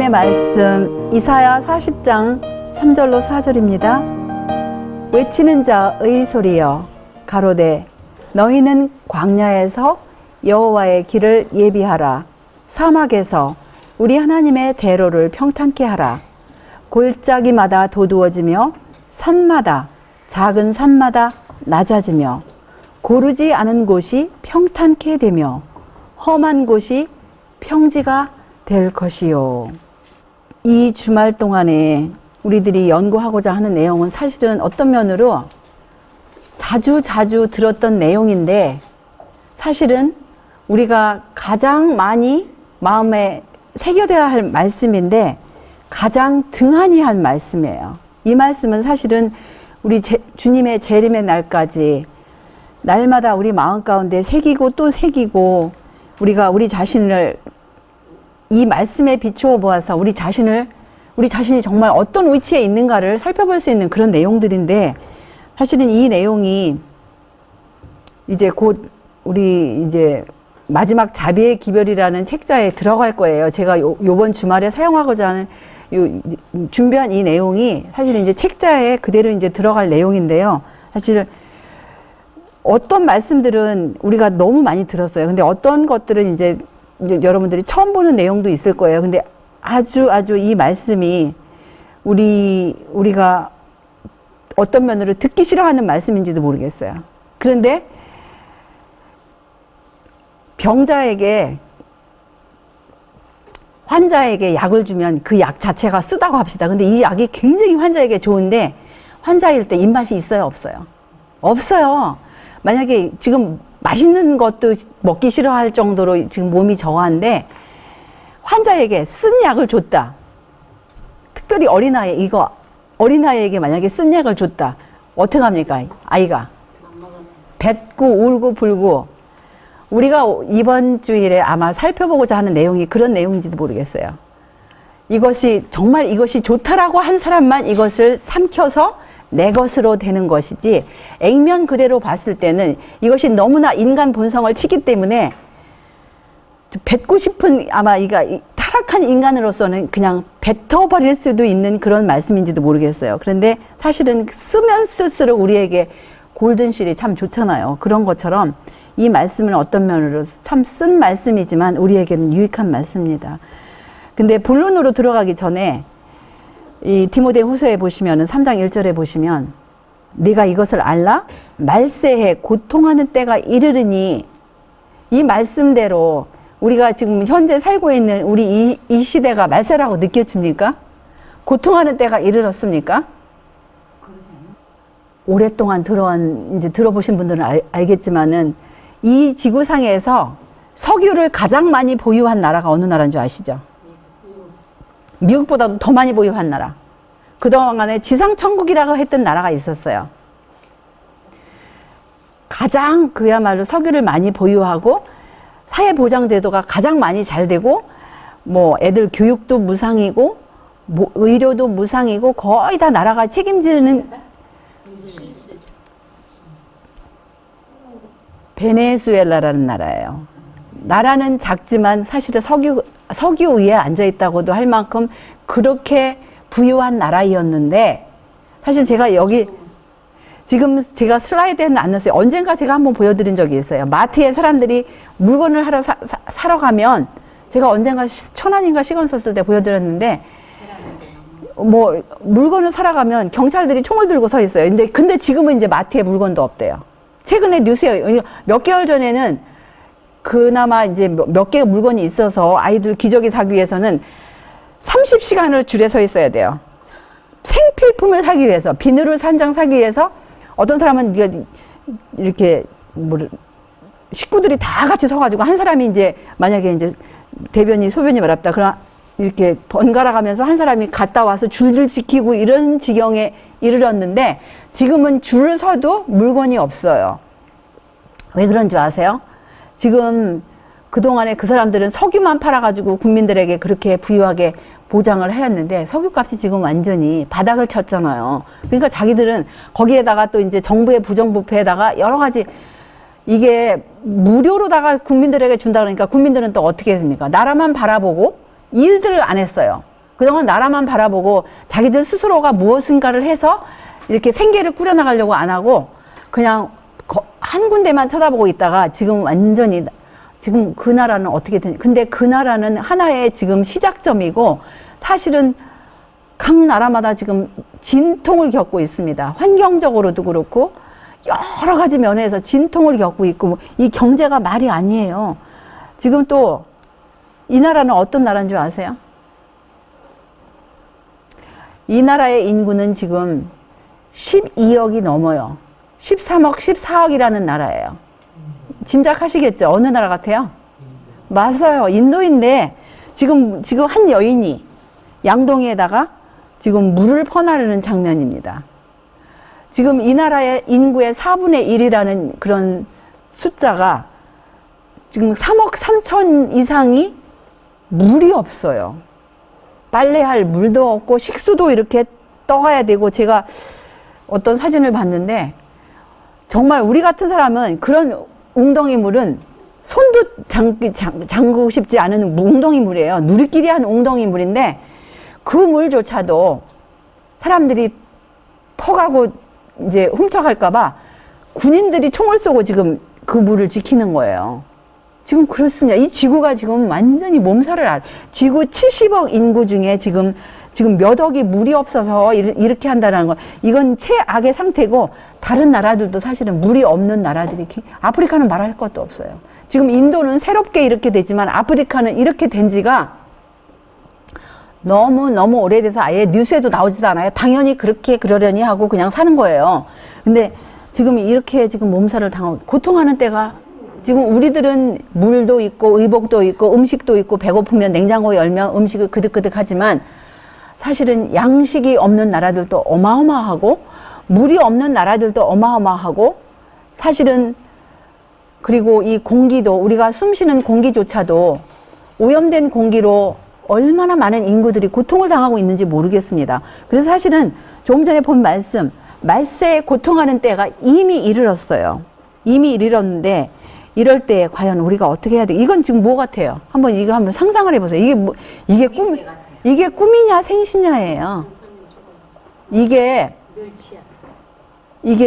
하나님의 말씀 이사야 40장 3절로 4절입니다. 외치는 자의 소리여 가로되 너희는 광야에서 여호와의 길을 예비하라. 사막에서 우리 하나님의 대로를 평탄케 하라. 골짜기마다 도두어지며 산마다 작은 산마다 낮아지며 고르지 않은 곳이 평탄케 되며 험한 곳이 평지가 될 것이요. 이 주말 동안에 우리들이 연구하고자 하는 내용은 사실은 어떤 면으로 자주 들었던 내용인데 사실은 우리가 가장 많이 마음에 새겨둬야 할 말씀인데 가장 등한히 한 말씀이에요. 이 말씀은 사실은 우리 주님의 재림의 날까지 날마다 우리 마음 가운데 새기고 또 새기고 우리가 우리 자신을 이 말씀에 비추어 보아서 우리 자신이 정말 어떤 위치에 있는가를 살펴볼 수 있는 그런 내용들인데 사실은 이 내용이 이제 곧 우리 이제 마지막 자비의 기별이라는 책자에 들어갈 거예요. 제가 요번 주말에 사용하고자 하는 준비한 이 내용이 사실은 이제 책자에 그대로 이제 들어갈 내용인데요. 사실 어떤 말씀들은 우리가 너무 많이 들었어요. 근데 어떤 것들은 이제 여러분들이 처음 보는 내용도 있을 거예요. 근데 아주 이 말씀이 우리가 어떤 면으로 듣기 싫어하는 말씀인지도 모르겠어요. 그런데 환자에게 약을 주면 그 약 자체가 쓰다고 합시다. 근데 이 약이 굉장히 환자에게 좋은데 환자일 때 입맛이 있어요, 없어요? 없어요. 만약에 지금 맛있는 것도 먹기 싫어할 정도로 지금 몸이 저하한데 환자에게 쓴 약을 줬다. 특별히 어린아이에게 만약에 쓴 약을 줬다. 어떻게 합니까? 아이가 뱉고 울고 불고. 우리가 이번 주일에 아마 살펴보고자 하는 내용이 그런 내용인지도 모르겠어요. 이것이 좋다라고 한 사람만 이것을 삼켜서 내 것으로 되는 것이지 액면 그대로 봤을 때는 이것이 너무나 인간 본성을 치기 때문에 뱉고 싶은 아마 타락한 인간으로서는 그냥 뱉어버릴 수도 있는 그런 말씀인지도 모르겠어요. 그런데 사실은 쓰면 쓸수록 우리에게 골든실이 참 좋잖아요. 그런 것처럼 이 말씀은 어떤 면으로 참 쓴 말씀이지만 우리에게는 유익한 말씀입니다. 근데 본론으로 들어가기 전에 이 디모데 후서에 보시면은 3장 1절에 보시면 네가 이것을 알라? 말세에 고통하는 때가 이르르니 이 말씀대로 우리가 지금 현재 살고 있는 우리 이 시대가 말세라고 느껴집니까? 고통하는 때가 이르렀습니까? 오랫동안 들어보신 분들은 알겠지만은 이 지구상에서 석유를 가장 많이 보유한 나라가 어느 나라인 줄 아시죠? 미국보다도 더 많이 보유한 나라. 그동안에 지상천국이라고 했던 나라가 있었어요. 가장 그야말로 석유를 많이 보유하고 사회보장제도가 가장 많이 잘 되고 뭐 애들 교육도 무상이고 의료도 무상이고 거의 다 나라가 책임지는 베네수엘라라는 나라예요. 나라는 작지만 사실은 석유 위에 앉아 있다고도 할 만큼 그렇게 부유한 나라였는데 사실 제가 지금 제가 슬라이드에는 안 넣었어요. 언젠가 제가 한번 보여드린 적이 있어요. 마트에 사람들이 물건을 사러 가면 제가 언젠가 천안인가 시간 썼을 때 보여드렸는데 뭐 물건을 사러 가면 경찰들이 총을 들고 서 있어요. 근데 지금은 이제 마트에 물건도 없대요. 최근에 뉴스에 몇 개월 전에는 그나마 이제 몇 개의 물건이 있어서 아이들 기저귀 사기 위해서는 30시간을 줄에 서 있어야 돼요. 생필품을 사기 위해서, 비누를 한 장 사기 위해서 어떤 사람은 이렇게 식구들이 다 같이 서가지고 한 사람이 이제 만약에 이제 대변이 소변이 마렵다. 그럼 이렇게 번갈아 가면서 한 사람이 갔다 와서 줄을 지키고 이런 지경에 이르렀는데 지금은 줄을 서도 물건이 없어요. 왜 그런 줄 아세요? 지금 그동안에 그 사람들은 석유만 팔아가지고 국민들에게 그렇게 부유하게 보장을 해왔는데 석유값이 지금 완전히 바닥을 쳤잖아요. 그러니까 자기들은 거기에다가 또 이제 정부의 부정부패에다가 여러 가지 이게 무료로다가 국민들에게 준다 그러니까 국민들은 또 어떻게 했습니까? 나라만 바라보고 일들을 안 했어요. 그동안 나라만 바라보고 자기들 스스로가 무엇인가를 해서 이렇게 생계를 꾸려나가려고 안 하고 그냥 한 군데만 쳐다보고 있다가 지금 완전히 지금 그 나라는 어떻게 되냐. 근데 그 나라는 하나의 지금 시작점이고 사실은 각 나라마다 지금 진통을 겪고 있습니다. 환경적으로도 그렇고 여러 가지 면에서 진통을 겪고 있고 이 경제가 말이 아니에요. 지금 또 이 나라는 어떤 나라인 줄 아세요? 이 나라의 인구는 지금 12억이 넘어요. 13억, 14억이라는 나라예요. 짐작하시겠죠? 어느 나라 같아요? 맞아요. 인도인데 지금 한 여인이 양동이에다가 지금 물을 퍼나르는 장면입니다. 지금 이 나라의 인구의 4분의 1이라는 그런 숫자가 지금 3억 3천 이상이 물이 없어요. 빨래할 물도 없고 식수도 이렇게 떠가야 되고 제가 어떤 사진을 봤는데 정말 우리 같은 사람은 그런 웅덩이 물은 손도 잠그고 싶지 않은 웅덩이 물이에요. 누리끼리 한 웅덩이 물인데 그 물조차도 사람들이 퍼가고 이제 훔쳐갈까봐 군인들이 총을 쏘고 지금 그 물을 지키는 거예요. 지금 그렇습니다. 이 지구가 지금 완전히 몸살을 지구 70억 인구 중에 지금 몇 억이 물이 없어서 이렇게 한다는 거. 이건 최악의 상태고 다른 나라들도 사실은 물이 없는 나라들이 아프리카는 말할 것도 없어요. 지금 인도는 새롭게 이렇게 됐지만 아프리카는 이렇게 된 지가 너무 오래돼서 아예 뉴스에도 나오지도 않아요. 당연히 그렇게 그러려니 하고 그냥 사는 거예요. 근데 지금 이렇게 지금 몸살을 당하고 고통하는 때가 지금 우리들은 물도 있고 의복도 있고 음식도 있고 배고프면 냉장고 열면 음식을 그득그득 하지만 사실은 양식이 없는 나라들도 어마어마하고 물이 없는 나라들도 어마어마하고 사실은 그리고 이 공기도 우리가 숨쉬는 공기조차도 오염된 공기로 얼마나 많은 인구들이 고통을 당하고 있는지 모르겠습니다. 그래서 사실은 조금 전에 본 말세에 고통하는 때가 이미 이르렀어요. 이미 이르렀는데 이럴 때 과연 우리가 어떻게 해야 돼? 이건 지금 뭐 같아요? 이거 한번 상상을 해보세요. 이게 꿈이냐 생시냐예요. 이게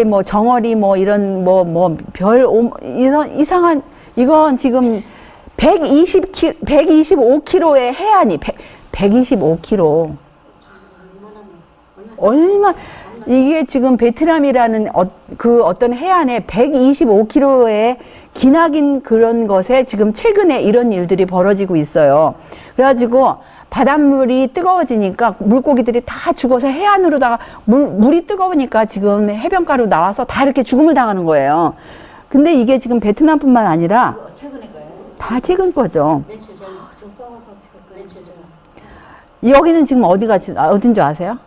뭐 정어리 뭐 이런 이런 이상한 이건 지금 125km의 해안이 125km. 얼마 이게 지금 베트남이라는 그 어떤 해안에 125km의 기나긴 그런 것에 지금 최근에 이런 일들이 벌어지고 있어요. 그래가지고 바닷물이 뜨거워지니까 물고기들이 다 죽어서 해안으로다가 물이 뜨거우니까 지금 해변가로 나와서 다 이렇게 죽음을 당하는 거예요. 근데 이게 지금 베트남뿐만 아니라 다 최근 거죠. 며칠 전 며칠 전 여기는 지금 어딘 줄 아세요?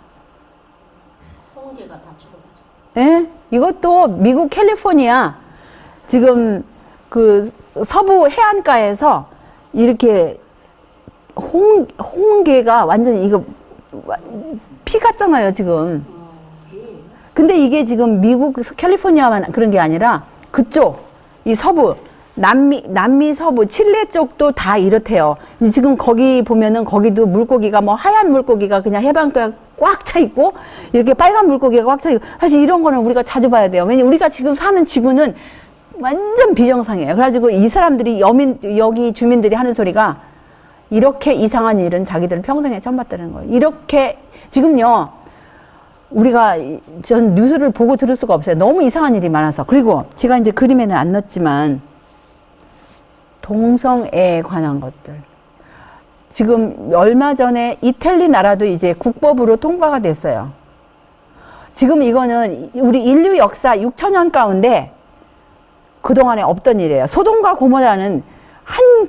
홍게가 다 죽어가지고. 예? 이것도 미국 캘리포니아 지금 그 서부 해안가에서 이렇게 홍게가 완전 이거 피 같잖아요 지금. 근데 이게 지금 미국 캘리포니아만 그런 게 아니라 그쪽 이 서부 남미 서부 칠레 쪽도 다 이렇대요. 지금 거기 보면은 거기도 물고기가 뭐 하얀 물고기가 그냥 해변가에 꽉 차 있고 이렇게 빨간 물고기가 꽉 차 있고 사실 이런 거는 우리가 자주 봐야 돼요. 왜냐면 우리가 지금 사는 지구는 완전 비정상이에요. 그래가지고 이 사람들이 여기 주민들이 하는 소리가 이렇게 이상한 일은 자기들은 평생에 처음 봤다는 거예요. 이렇게 지금요 우리가 전 뉴스를 보고 들을 수가 없어요. 너무 이상한 일이 많아서. 그리고 제가 이제 그림에는 안 넣었지만 동성애에 관한 것들. 지금 얼마 전에 이탈리 나라도 이제 국법으로 통과가 됐어요. 지금 이거는 우리 인류 역사 6천년 가운데 그동안에 없던 일이에요. 소돔과 고모라는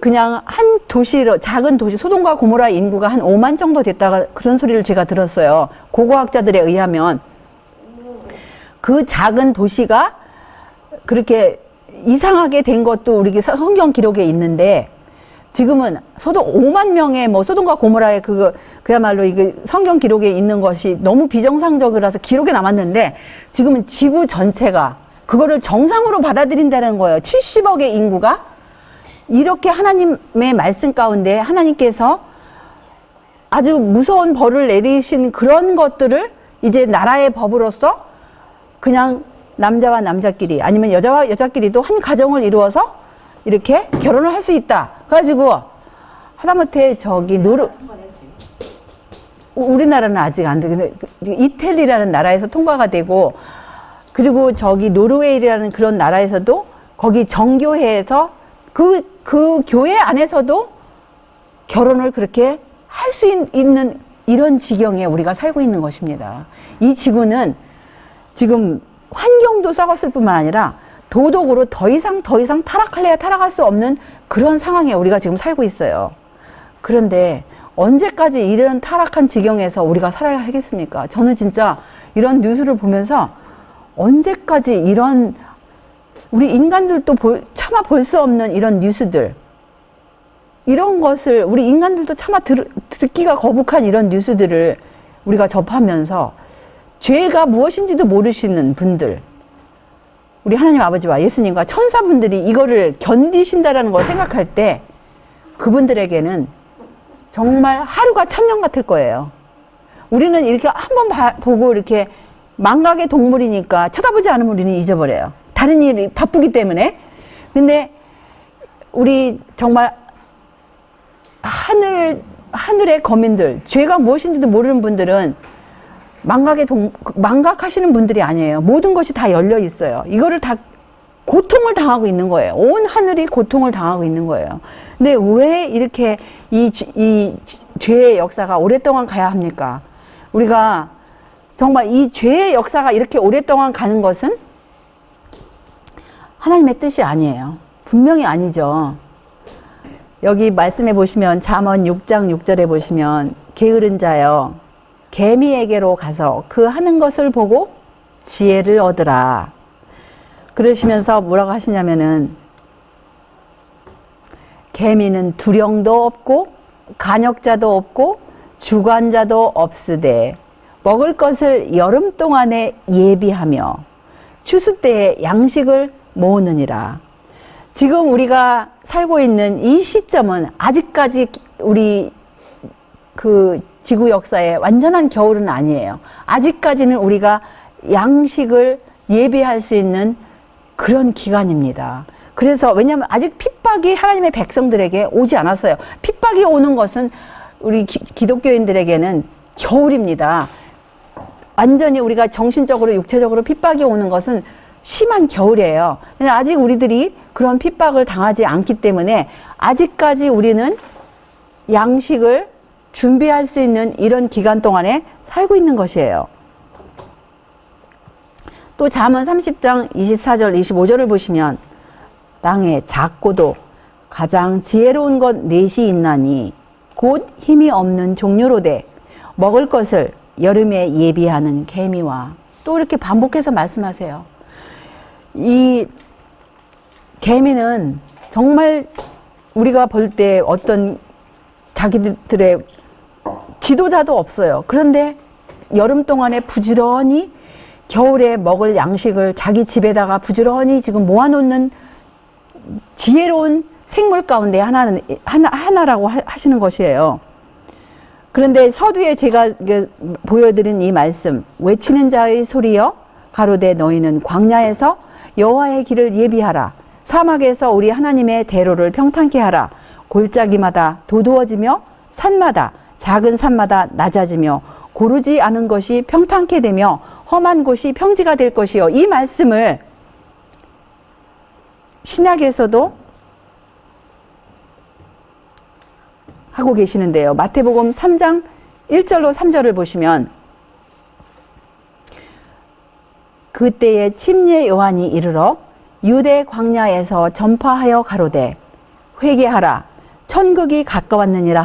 그냥 한 도시로, 작은 도시, 소돔과 고모라 인구가 한 5만 정도 됐다가 그런 소리를 제가 들었어요. 고고학자들에 의하면. 그 작은 도시가 그렇게 이상하게 된 것도 우리 성경 기록에 있는데 지금은 5만 명의 소돔과 고모라의 그야말로 이게 성경 기록에 있는 것이 너무 비정상적이라서 기록에 남았는데 지금은 지구 전체가 그거를 정상으로 받아들인다는 거예요. 70억의 인구가 이렇게 하나님의 말씀 가운데 하나님께서 아주 무서운 벌을 내리신 그런 것들을 이제 나라의 법으로서 그냥 남자와 남자끼리 아니면 여자와 여자끼리도 한 가정을 이루어서 이렇게 결혼을 할 수 있다. 그래가지고 하다못해 저기 우리나라는 아직 안 되고 이태리라는 나라에서 통과가 되고 그리고 저기 노르웨이라는 그런 나라에서도 거기 정교회에서 그 교회 안에서도 결혼을 그렇게 할 수 있는 이런 지경에 우리가 살고 있는 것입니다. 이 지구는 지금 환경도 썩었을 뿐만 아니라 도덕으로 더 이상 타락할래야 타락할 수 없는 그런 상황에 우리가 지금 살고 있어요. 그런데 언제까지 이런 타락한 지경에서 우리가 살아야 하겠습니까? 저는 진짜 이런 뉴스를 보면서 언제까지 이런 우리 인간들도 차마 볼 수 없는 이런 뉴스들 이런 것을 우리 인간들도 차마 듣기가 거북한 이런 뉴스들을 우리가 접하면서 죄가 무엇인지도 모르시는 분들 우리 하나님 아버지와 예수님과 천사분들이 이거를 견디신다라는 걸 생각할 때 그분들에게는 정말 하루가 천년 같을 거예요. 우리는 이렇게 한번 보고 이렇게 망각의 동물이니까 쳐다보지 않으면 우리는 잊어버려요. 다른 일이 바쁘기 때문에. 근데 우리 정말 하늘의 거민들, 죄가 무엇인지도 모르는 분들은 망각하시는 분들이 아니에요. 모든 것이 다 열려 있어요. 이거를 다 고통을 당하고 있는 거예요. 온 하늘이 고통을 당하고 있는 거예요. 근데 왜 이렇게 이 죄의 역사가 오랫동안 가야 합니까? 우리가 정말 이 죄의 역사가 이렇게 오랫동안 가는 것은 하나님의 뜻이 아니에요. 분명히 아니죠. 여기 말씀해 보시면 잠언 6장 6절에 보시면 게으른 자여 개미에게로 가서 그 하는 것을 보고 지혜를 얻으라. 그러시면서 뭐라고 하시냐면은 개미는 두령도 없고 간역자도 없고 주관자도 없으되 먹을 것을 여름 동안에 예비하며 추수 때에 양식을 모으느니라. 지금 우리가 살고 있는 이 시점은 아직까지 우리 그 지구 역사의 완전한 겨울은 아니에요. 아직까지는 우리가 양식을 예비할 수 있는 그런 기간입니다. 그래서 왜냐하면 아직 핍박이 하나님의 백성들에게 오지 않았어요. 핍박이 오는 것은 우리 기독교인들에게는 겨울입니다. 완전히 우리가 정신적으로 육체적으로 핍박이 오는 것은 심한 겨울이에요. 근데 아직 우리들이 그런 핍박을 당하지 않기 때문에 아직까지 우리는 양식을 준비할 수 있는 이런 기간 동안에 살고 있는 것이에요. 또 잠언 30장 24절 25절을 보시면 땅에 작고도 가장 지혜로운 것 넷이 있나니 곧 힘이 없는 종류로되 먹을 것을 여름에 예비하는 개미와 또 이렇게 반복해서 말씀하세요. 이 개미는 정말 우리가 볼 때 어떤 자기들의 지도자도 없어요. 그런데 여름 동안에 부지런히 겨울에 먹을 양식을 자기 집에다가 부지런히 지금 모아놓는 지혜로운 생물 가운데 하나라고 하시는 것이에요. 그런데 서두에 제가 보여드린 이 말씀, 외치는 자의 소리여 가로되 너희는 광야에서 여호와의 길을 예비하라. 사막에서 우리 하나님의 대로를 평탄케 하라. 골짜기마다 도두어지며 산마다 작은 산마다 낮아지며 고르지 않은 것이 평탄케 되며 험한 곳이 평지가 될 것이요. 이 말씀을 신약에서도 하고 계시는데요. 마태복음 3장 1절로 3절을 보시면 그때에 침례 요한이 이르러 유대 광야에서 전파하여 가로되 회개하라 천국이 가까웠느니라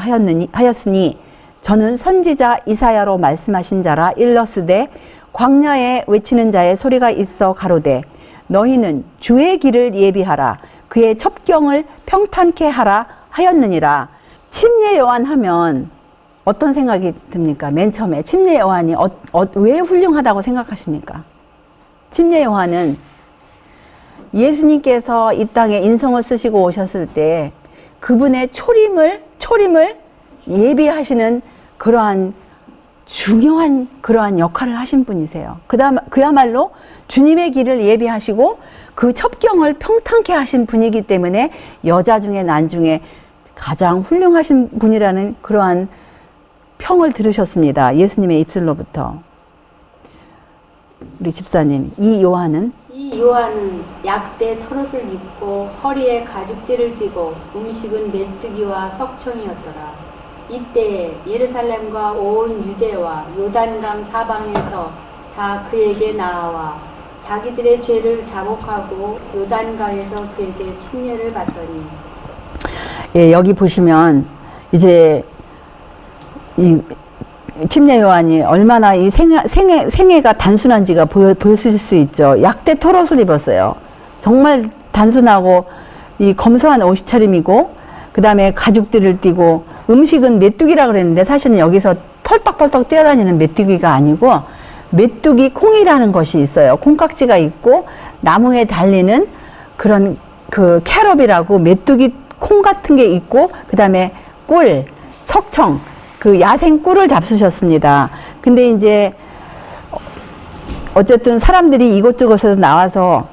하였으니 저는 선지자 이사야로 말씀하신 자라 일렀으되 광야에 외치는 자의 소리가 있어 가로되 너희는 주의 길을 예비하라 그의 첩경을 평탄케 하라 하였느니라. 침례 요한 하면 어떤 생각이 듭니까? 맨 처음에 침례 요한이 왜 훌륭하다고 생각하십니까? 침례 요한은 예수님께서 이 땅에 인성을 쓰시고 오셨을 때 그분의 초림을 예비하시는 그러한 중요한 그러한 역할을 하신 분이세요. 그야말로 주님의 길을 예비하시고 그 첩경을 평탄케 하신 분이기 때문에 여자 중에 난 중에 가장 훌륭하신 분이라는 그러한 평을 들으셨습니다. 예수님의 입술로부터. 우리 집사님, 이 요한은 약대 털옷을 입고 허리에 가죽띠를 띠고 음식은 메뚜기와 석청이었더라. 이때 예루살렘과 온 유대와 요단강 사방에서 다 그에게 나아와 자기들의 죄를 자복하고 요단강에서 그에게 침례를 받더니. 예, 여기 보시면 이제 이 침례 요한이 얼마나 이 생애가 단순한지가 보였을 수 있죠. 약대 털옷을 입었어요. 정말 단순하고 이 검소한 옷차림이고, 그 다음에 가죽들을 띠고, 음식은 메뚜기라 그랬는데 사실은 여기서 펄떡펄떡 뛰어다니는 메뚜기가 아니고 메뚜기 콩이라는 것이 있어요. 콩깍지가 있고 나무에 달리는 그런 그 캐럽이라고 메뚜기 콩 같은 게 있고, 그 다음에 꿀, 석청, 그 야생 꿀을 잡수셨습니다. 근데 이제 어쨌든 사람들이 이곳저곳에서 나와서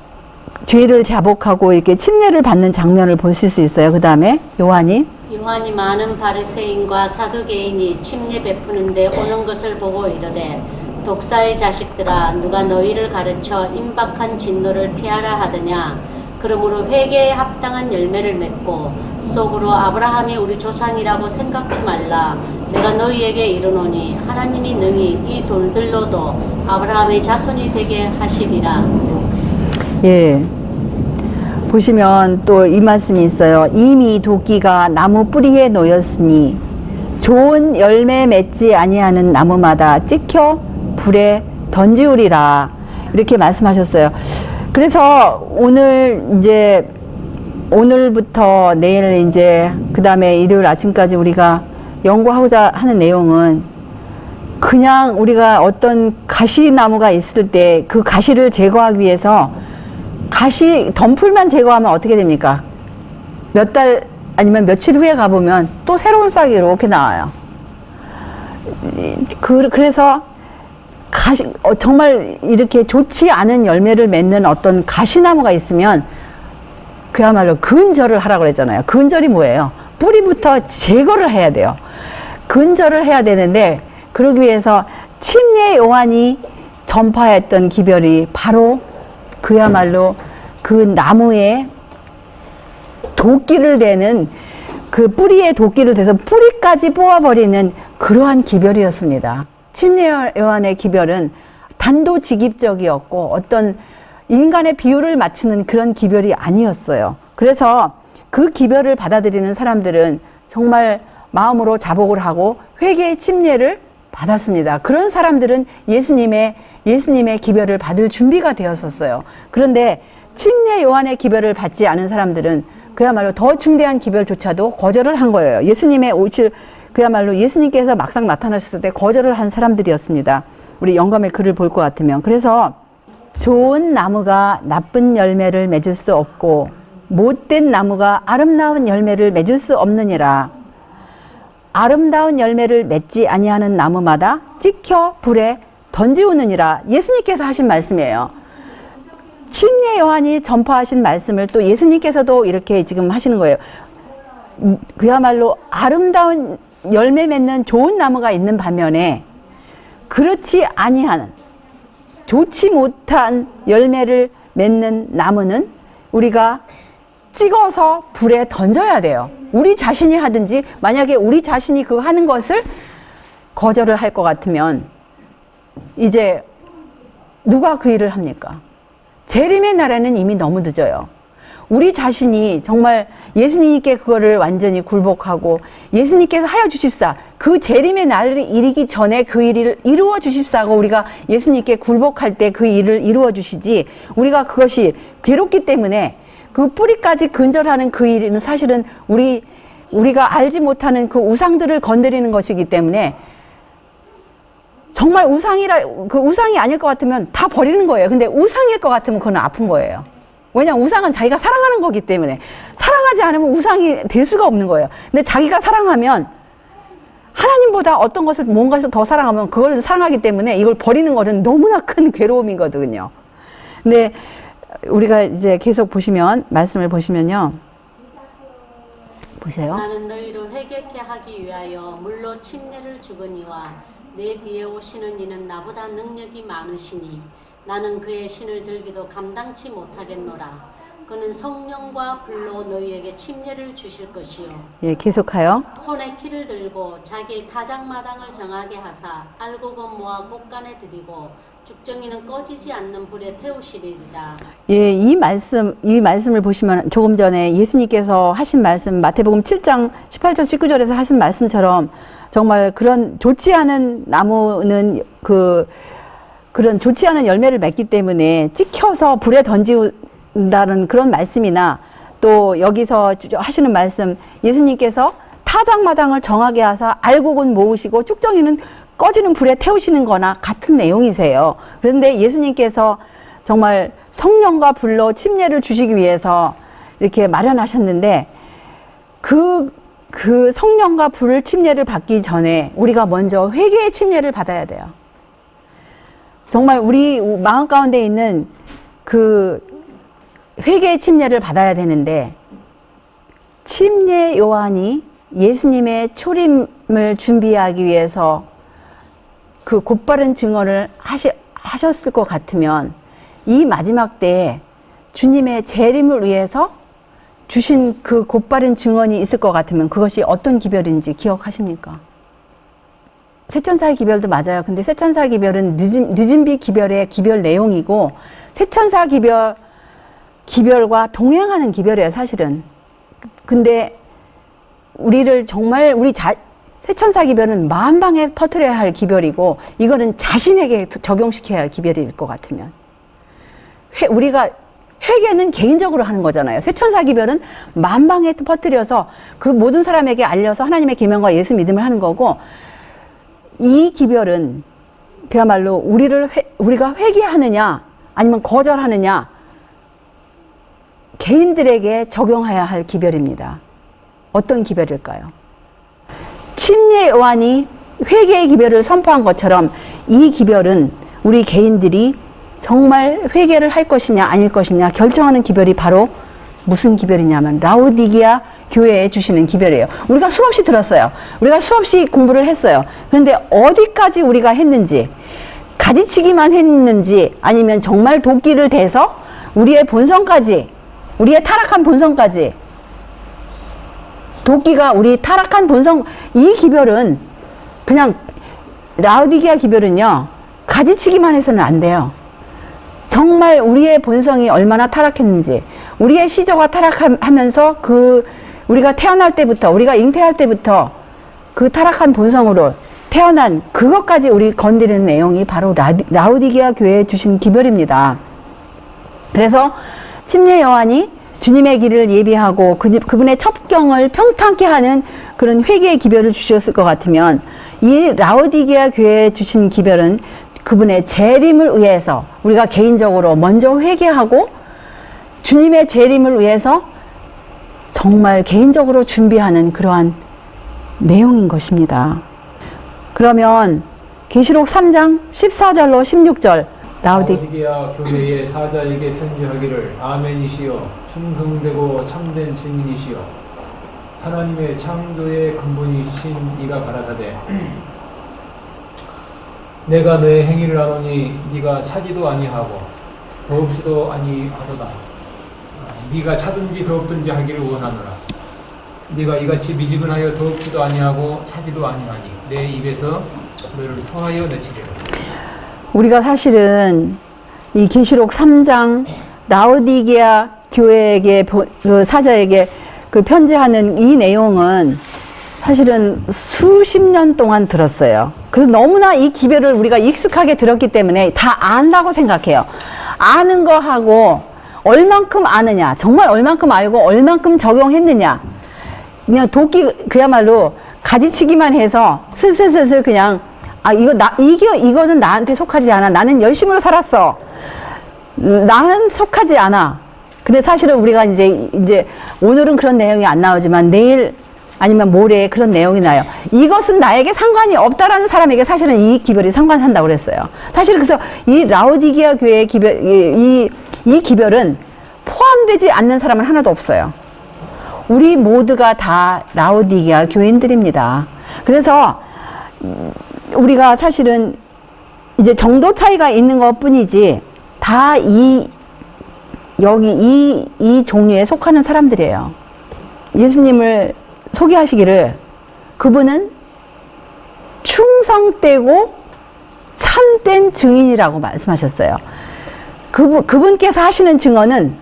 죄를 자복하고 이렇게 침례를 받는 장면을 보실 수 있어요. 그 다음에 요한이 많은 바리새인과 사두개인이 침례 베푸는데 오는 것을 보고 이르되 독사의 자식들아, 누가 너희를 가르쳐 임박한 진노를 피하라 하더냐. 그러므로 회개에 합당한 열매를 맺고 속으로 아브라함이 우리 조상이라고 생각지 말라. 내가 너희에게 이르노니 하나님이 능히 이 돌들로도 아브라함의 자손이 되게 하시리라. 예. 보시면 또 이 말씀이 있어요. 이미 도끼가 나무 뿌리에 놓였으니 좋은 열매 맺지 아니하는 나무마다 찍혀 불에 던지우리라. 이렇게 말씀하셨어요. 그래서 오늘부터 내일 이제 그 다음에 일요일 아침까지 우리가 연구하고자 하는 내용은, 그냥 우리가 어떤 가시나무가 있을 때 그 가시를 제거하기 위해서 가시 덤풀만 제거하면 어떻게 됩니까? 몇 달 아니면 며칠 후에 가보면 또 새로운 싹이 이렇게 나와요. 그래서 정말 이렇게 좋지 않은 열매를 맺는 어떤 가시나무가 있으면 그야말로 근절을 하라고 그랬잖아요. 근절이 뭐예요? 뿌리부터 제거를 해야 돼요. 근절을 해야 되는데, 그러기 위해서 침례 요한이 전파했던 기별이 바로 그야말로 그 나무에 도끼를 대는, 그 뿌리에 도끼를 대서 뿌리까지 뽑아버리는 그러한 기별이었습니다. 침례 요한의 기별은 단도직입적이었고 어떤 인간의 비율을 맞추는 그런 기별이 아니었어요. 그래서 그 기별을 받아들이는 사람들은 정말 마음으로 자복을 하고 회개의 침례를 받았습니다. 그런 사람들은 예수님의 기별을 받을 준비가 되었었어요. 그런데 침례 요한의 기별을 받지 않은 사람들은 그야말로 더 중대한 기별조차도 거절을 한 거예요. 예수님의 오실, 그야말로 예수님께서 막상 나타나셨을 때 거절을 한 사람들이었습니다. 우리 영감의 글을 볼 것 같으면. 그래서 좋은 나무가 나쁜 열매를 맺을 수 없고 못된 나무가 아름다운 열매를 맺을 수 없느니라. 아름다운 열매를 맺지 아니하는 나무마다 찍혀 불에 던지우느니라. 예수님께서 하신 말씀이에요. 침례 요한이 전파하신 말씀을 또 예수님께서도 이렇게 지금 하시는 거예요. 그야말로 아름다운 열매 맺는 좋은 나무가 있는 반면에 그렇지 아니한, 좋지 못한 열매를 맺는 나무는 우리가 찍어서 불에 던져야 돼요. 우리 자신이 하든지, 만약에 우리 자신이 그 하는 것을 거절을 할 것 같으면 이제 누가 그 일을 합니까? 재림의 날에는 이미 너무 늦어요. 우리 자신이 정말 예수님께 그거를 완전히 굴복하고 예수님께서 하여 주십사, 그 재림의 날이 이르기 전에 그 일을 이루어 주십사고 우리가 예수님께 굴복할 때 그 일을 이루어 주시지, 우리가 그것이 괴롭기 때문에 그 뿌리까지 근절하는 그 일은 사실은 우리가 알지 못하는 그 우상들을 건드리는 것이기 때문에, 정말 그 우상이 아닐 것 같으면 다 버리는 거예요. 근데 우상일 것 같으면 그건 아픈 거예요. 왜냐하면 우상은 자기가 사랑하는 거기 때문에, 사랑하지 않으면 우상이 될 수가 없는 거예요. 근데 자기가 사랑하면 하나님보다 어떤 것을 뭔가를 더 사랑하면 그걸 사랑하기 때문에 이걸 버리는 것은 너무나 큰 괴로움이거든요. 근데 우리가 이제 계속 보시면 말씀을 보시면요. 보세요. 나는 너희를 회개케 하기 위하여 물로 침례를 주거니와 내 뒤에 오시는 이는 나보다 능력이 많으시니 나는 그의 신을 들기도 감당치 못하겠노라. 그는 성령과 불로 너희에게 침례를 주실 것이요. 예, 계속하여. 손에 키를 들고 자기 타작마당을 정하게 하사 알곡은 모아 곳간에 들이고 죽정이는 꺼지지 않는 불에 태우시리이다. 예, 이 말씀을 보시면 조금 전에 예수님께서 하신 말씀, 마태복음 7장 18절 19절에서 하신 말씀처럼 정말 그런 좋지 않은 나무는 그런 좋지 않은 열매를 맺기 때문에 찍혀서 불에 던진다는 그런 말씀이나 또 여기서 하시는 말씀, 예수님께서 타작마당을 정하게 하사 알곡은 모으시고 쭉정이는 꺼지는 불에 태우시는 거나 같은 내용이세요. 그런데 예수님께서 정말 성령과 불로 침례를 주시기 위해서 이렇게 마련하셨는데 그 성령과 불 침례를 받기 전에 우리가 먼저 회개의 침례를 받아야 돼요. 정말 우리 마음 가운데 있는 그 회개의 침례를 받아야 되는데 침례 요한이 예수님의 초림을 준비하기 위해서 그 곧바른 증언을 하셨을 것 같으면 이 마지막 때에 주님의 재림을 위해서 주신 그 곧바른 증언이 있을 것 같으면 그것이 어떤 기별인지 기억하십니까? 세천사의 기별도 맞아요. 근데 세천사 기별은 늦은비 기별의 기별 내용이고 세천사 기별과 동행하는 기별이에요, 사실은. 근데 우리를 정말 세천사 기별은 만방에 퍼뜨려야 할 기별이고 이거는 자신에게 적용시켜야 할 기별일 것 같으면 우리가 회개는 개인적으로 하는 거잖아요. 세천사 기별은 만방에 퍼뜨려서 그 모든 사람에게 알려서 하나님의 계명과 예수 믿음을 하는 거고 이 기별은 그야말로 우리가 회개하느냐 아니면 거절하느냐 개인들에게 적용해야 할 기별입니다. 어떤 기별일까요? 침례 요한이 회개의 기별을 선포한 것처럼 이 기별은 우리 개인들이 정말 회개를 할 것이냐 아닐 것이냐 결정하는 기별이 바로 무슨 기별이냐면 라오디게아 교회에 주시는 기별이에요. 우리가 수없이 들었어요. 우리가 수없이 공부를 했어요. 그런데 어디까지 우리가 했는지, 가지치기만 했는지 아니면 정말 도끼를 대서 우리의 본성까지, 우리의 타락한 본성까지, 도끼가 우리 타락한 본성, 이 기별은 그냥 라오디게아 기별은요 가지치기만 해서는 안 돼요. 정말 우리의 본성이 얼마나 타락했는지, 우리의 시조가 타락하면서 우리가 태어날 때부터, 우리가 잉태할 때부터 그 타락한 본성으로 태어난 그것까지 우리 건드리는 내용이 바로 라오디게아 교회에 주신 기별입니다. 그래서 침례 요한이 주님의 길을 예비하고 그분의 첩경을 평탄케 하는 그런 회개의 기별을 주셨을 것 같으면 이 라오디게아 교회에 주신 기별은 그분의 재림을 위해서 우리가 개인적으로 먼저 회개하고 주님의 재림을 위해서 정말 개인적으로 준비하는 그러한 내용인 것입니다. 그러면 계시록 3장 14절로 16절 라오디게아 교회의 사자에게 편지하기를 아멘이시여 충성되고 참된 증인이시여 하나님의 창조의 근본이신 이가 가라사대 내가 너의 행위를 아노니 네가 차지도 아니하고 더없지도 아니하도다. 네가 차든지 더없든지 하기를 원하노라. 네가 이같이 미지근하여 더없지도 아니하고 차지도 아니하니 내 입에서 너를 통하여 내치리라. 우리가 사실은 이 계시록 3장 라오디게아 교회에게 그 사자에게 그 편지하는 이 내용은 사실은 수십 년 동안 들었어요. 그래서 너무나 이 기별을 우리가 익숙하게 들었기 때문에 다 안다고 생각해요. 아는 거 하고 얼만큼 아느냐, 정말 얼만큼 알고 얼만큼 적용했느냐, 그냥 도끼 그야말로 가지치기만 해서 슬슬슬슬 그냥 이거는 나한테 속하지 않아. 나는 열심으로 살았어. 나는 속하지 않아. 근데 사실은 우리가 이제 오늘은 그런 내용이 안 나오지만 내일 아니면 모래에 그런 내용이 나요. 이것은 나에게 상관이 없다라는 사람에게 사실은 이 기별이 상관한다고 그랬어요. 사실 그래서 이 라오디게아 교회의 기별, 이 기별은 포함되지 않는 사람은 하나도 없어요. 우리 모두가 다 라오디게아 교인들입니다. 그래서 우리가 사실은 이제 정도 차이가 있는 것 뿐이지 다 여기 이 종류에 속하는 사람들이에요. 예수님을 소개하시기를 그분은 충성되고 참된 증인이라고 말씀하셨어요. 그분께서 하시는 증언은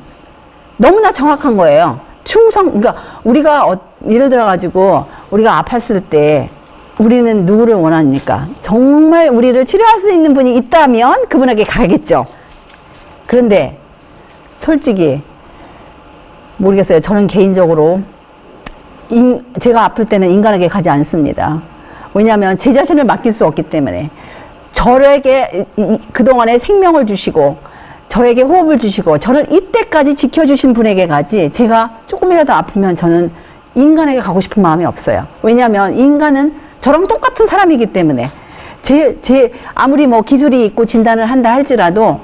너무나 정확한 거예요. 그러니까 우리가 예를 들어가지고 우리가 아팠을 때 우리는 누구를 원합니까? 정말 우리를 치료할 수 있는 분이 있다면 그분에게 가겠죠. 그런데 솔직히 모르겠어요. 저는 개인적으로 제가 아플 때는 인간에게 가지 않습니다. 왜냐하면 제 자신을 맡길 수 없기 때문에 저에게 그동안에 생명을 주시고 저에게 호흡을 주시고 저를 이때까지 지켜주신 분에게 가지 제가 조금이라도 아프면 저는 인간에게 가고 싶은 마음이 없어요. 왜냐하면 인간은 저랑 똑같은 사람이기 때문에 아무리 뭐 기술이 있고 진단을 한다 할지라도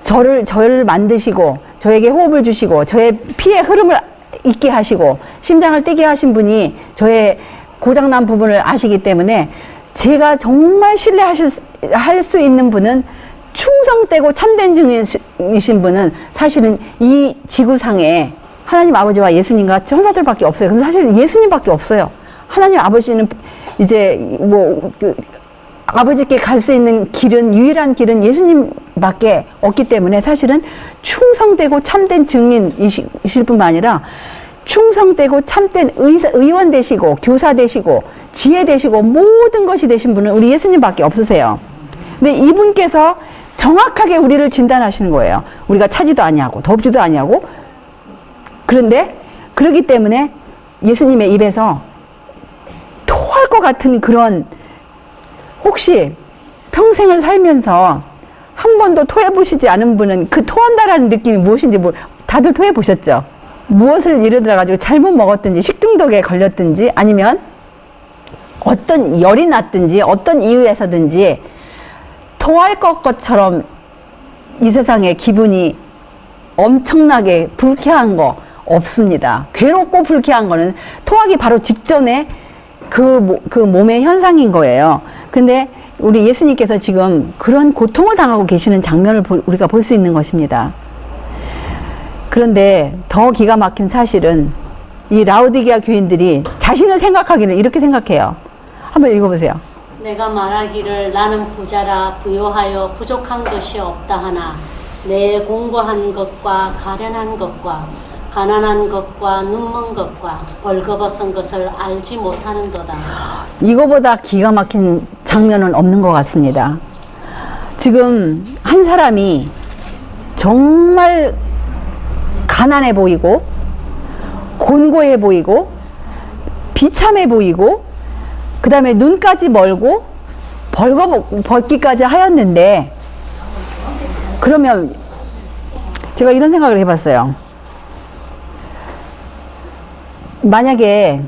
저를 만드시고 저에게 호흡을 주시고 저의 피의 흐름을 있게 하시고 심장을 뛰게 하신 분이 저의 고장난 부분을 아시기 때문에 제가 정말 신뢰할 수 있는 분은 충성되고 참된 증인이신 분은 사실은 이 지구상에 하나님 아버지와 예수님과 천사들밖에 없어요. 근데 사실 예수님밖에 없어요. 하나님 아버지는 이제 아버지께 갈 수 있는 길은 유일한 길은 예수님밖에 없기 때문에 사실은 충성되고 참된 증인이실 뿐만 아니라 충성되고 참된 의원 되시고 교사 되시고 지혜 되시고 모든 것이 되신 분은 우리 예수님밖에 없으세요. 근데 이분께서 정확하게 우리를 진단하시는 거예요. 우리가 차지도 아니하고 덥지도 아니하고. 그런데 그렇기 때문에 예수님의 입에서 토할 것 같은 그런, 혹시 평생을 살면서 한 번도 토해보시지 않은 분은 그 토한다라는 느낌이 무엇인지 다들 토해보셨죠? 무엇을 예를 들어가지고 잘못 먹었든지 식중독에 걸렸든지 아니면 어떤 열이 났든지 어떤 이유에서든지 토할 것처럼 이 세상에 기분이 엄청나게 불쾌한 거 없습니다. 괴롭고 불쾌한 거는 토하기 바로 직전에 그 몸의 현상인 거예요. 근데 우리 예수님께서 지금 그런 고통을 당하고 계시는 장면을 우리가 볼 수 있는 것입니다. 그런데 더 기가 막힌 사실은 이 라오디게아 교인들이 자신을 생각하기를 이렇게 생각해요. 한번 읽어보세요. 내가 말하기를 나는 부자라 부요하여 부족한 것이 없다 하나 내 공고한 것과 가련한 것과 가난한 것과 눈먼 것과 벌거벗은 것을 알지 못하는도다. 이거보다 기가 막힌 장면은 없는 것 같습니다. 지금 한 사람이 정말 가난해 보이고 곤고해 보이고 비참해 보이고 그 다음에 눈까지 멀고 벌기까지 하였는데, 그러면 제가 이런 생각을 해봤어요. 만약에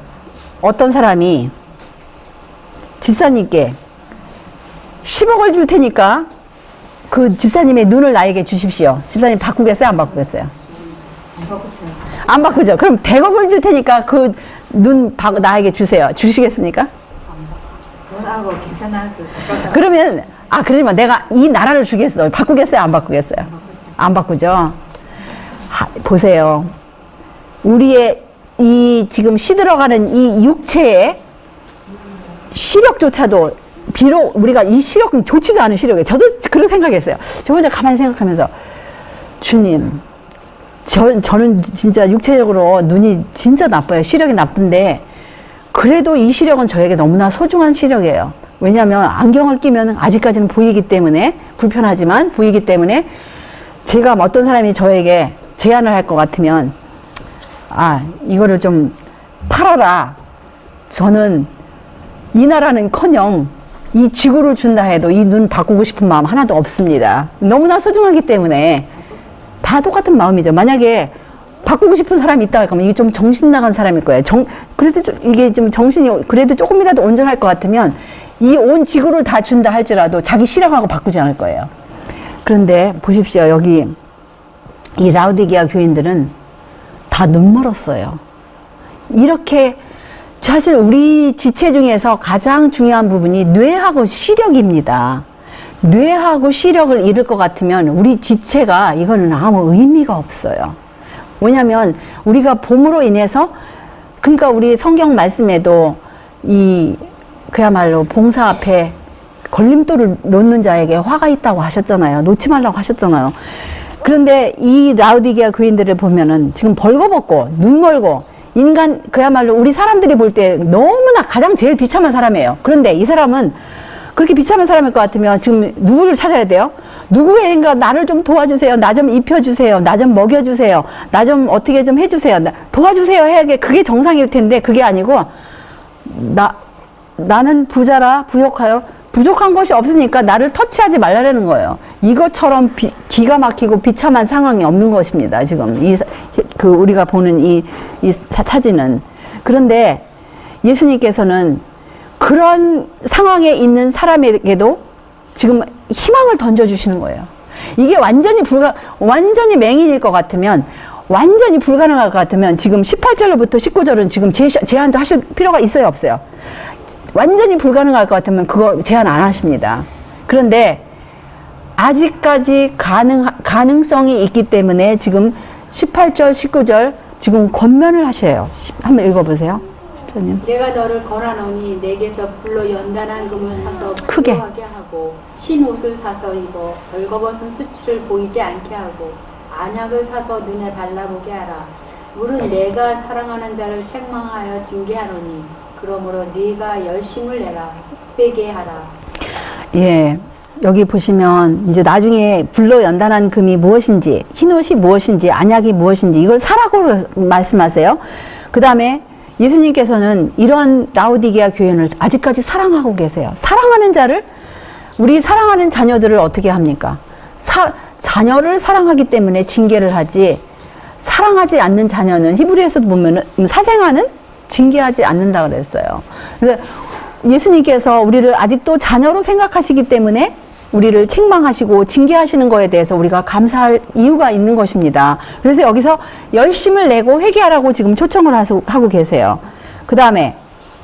어떤 사람이 집사님께 10억을 줄 테니까 그 집사님의 눈을 나에게 주십시오. 집사님 바꾸겠어요? 안 바꾸겠어요? 안 바꾸죠. 안 바꾸죠. 그럼 100억을 줄 테니까 그 눈 나에게 주세요. 주시겠습니까? 돈하고 계산할 수 없죠. 그러면 내가 이 나라를 주겠어. 바꾸겠어요? 안 바꾸겠어요? 안 바꾸죠. 보세요. 우리의 이 지금 시들어가는 이 육체의 시력조차도 비록 우리가 이 시력은 좋지도 않은 시력이에요. 저도 그런 생각했어요. 저 혼자 가만히 생각하면서 주님, 저는 진짜 육체적으로 눈이 진짜 나빠요. 시력이 나쁜데 그래도 이 시력은 저에게 너무나 소중한 시력이에요. 왜냐하면 안경을 끼면 아직까지는 보이기 때문에, 불편하지만 보이기 때문에, 제가 어떤 사람이 저에게 제안을 할 것 같으면 이거를 좀 팔아라. 저는 이 나라는커녕 이 지구를 준다 해도 이 눈 바꾸고 싶은 마음 하나도 없습니다. 너무나 소중하기 때문에 다 똑같은 마음이죠. 만약에 바꾸고 싶은 사람이 있다 할까면 이게 좀 정신 나간 사람일 거예요. 그래도 이게 좀 정신이 그래도 조금이라도 온전할 것 같으면 이 온 지구를 다 준다 할지라도 자기 싫어하고 바꾸지 않을 거예요. 그런데 보십시오. 여기 이 라우디게아 교인들은 다 눈멀었어요. 이렇게 사실 우리 지체 중에서 가장 중요한 부분이 뇌하고 시력입니다. 뇌하고 시력을 잃을 것 같으면 우리 지체가 이거는 아무 의미가 없어요. 왜냐하면 우리가 봄으로 인해서 그러니까 우리 성경 말씀에도 이 그야말로 봉사 앞에 걸림돌을 놓는 자에게 화가 있다고 하셨잖아요. 놓지 말라고 하셨잖아요. 그런데 이 라우디게아 교인들을 보면은 지금 벌거벗고 눈 멀고 인간 그야말로 우리 사람들이 볼 때 너무나 가장 제일 비참한 사람이에요. 그런데 이 사람은 그렇게 비참한 사람일 것 같으면 지금 누구를 찾아야 돼요? 누구인가 나를 좀 도와주세요. 나 좀 입혀주세요. 나 좀 먹여주세요. 나 좀 어떻게 좀 해주세요. 도와주세요 해야 그게 정상일 텐데 그게 아니고 나는 부자라 부족하여 부족한 것이 없으니까 나를 터치하지 말라는 거예요. 이것처럼 기가 막히고 비참한 상황이 없는 것입니다. 지금 우리가 보는 이 사진은. 그런데 예수님께서는 그런 상황에 있는 사람에게도 지금 희망을 던져주시는 거예요. 이게 완전히 맹인일 것 같으면, 완전히 불가능할 것 같으면 지금 18절로부터 19절은 지금 제한도 하실 필요가 있어요, 없어요? 완전히 불가능할 것 같으면 그거 제한 안 하십니다. 그런데 아직까지 가능성이 있기 때문에 지금 18절, 19절 지금 권면을 하셔요. 한번 읽어보세요. 집사님. 내가 너를 권하노니 내게서 불로 연단한 금을 사서 크게 부유하게 하고 흰 옷을 사서 입어 벌거벗은 수치를 보이지 않게 하고 안약을 사서 눈에 달라보게 하라. 물은 내가 사랑하는 자를 책망하여 징계하노니 그러므로 네가 열심을 내라 흑되게 하라. 예. 여기 보시면 이제 나중에 불로 연단한 금이 무엇인지, 흰옷이 무엇인지, 안약이 무엇인지 이걸 사라고 말씀하세요. 그 다음에 예수님께서는 이런 라우디게아 교인을 아직까지 사랑하고 계세요. 사랑하는 자를, 우리 사랑하는 자녀들을 어떻게 합니까? 자녀를 사랑하기 때문에 징계를 하지, 사랑하지 않는 자녀는 히브리에서도 보면은 사생아는 징계하지 않는다 그랬어요. 그래서 예수님께서 우리를 아직도 자녀로 생각하시기 때문에 우리를 책망하시고 징계하시는 거에 대해서 우리가 감사할 이유가 있는 것입니다. 그래서 여기서 열심을 내고 회개하라고 지금 초청을 하고 계세요. 그 다음에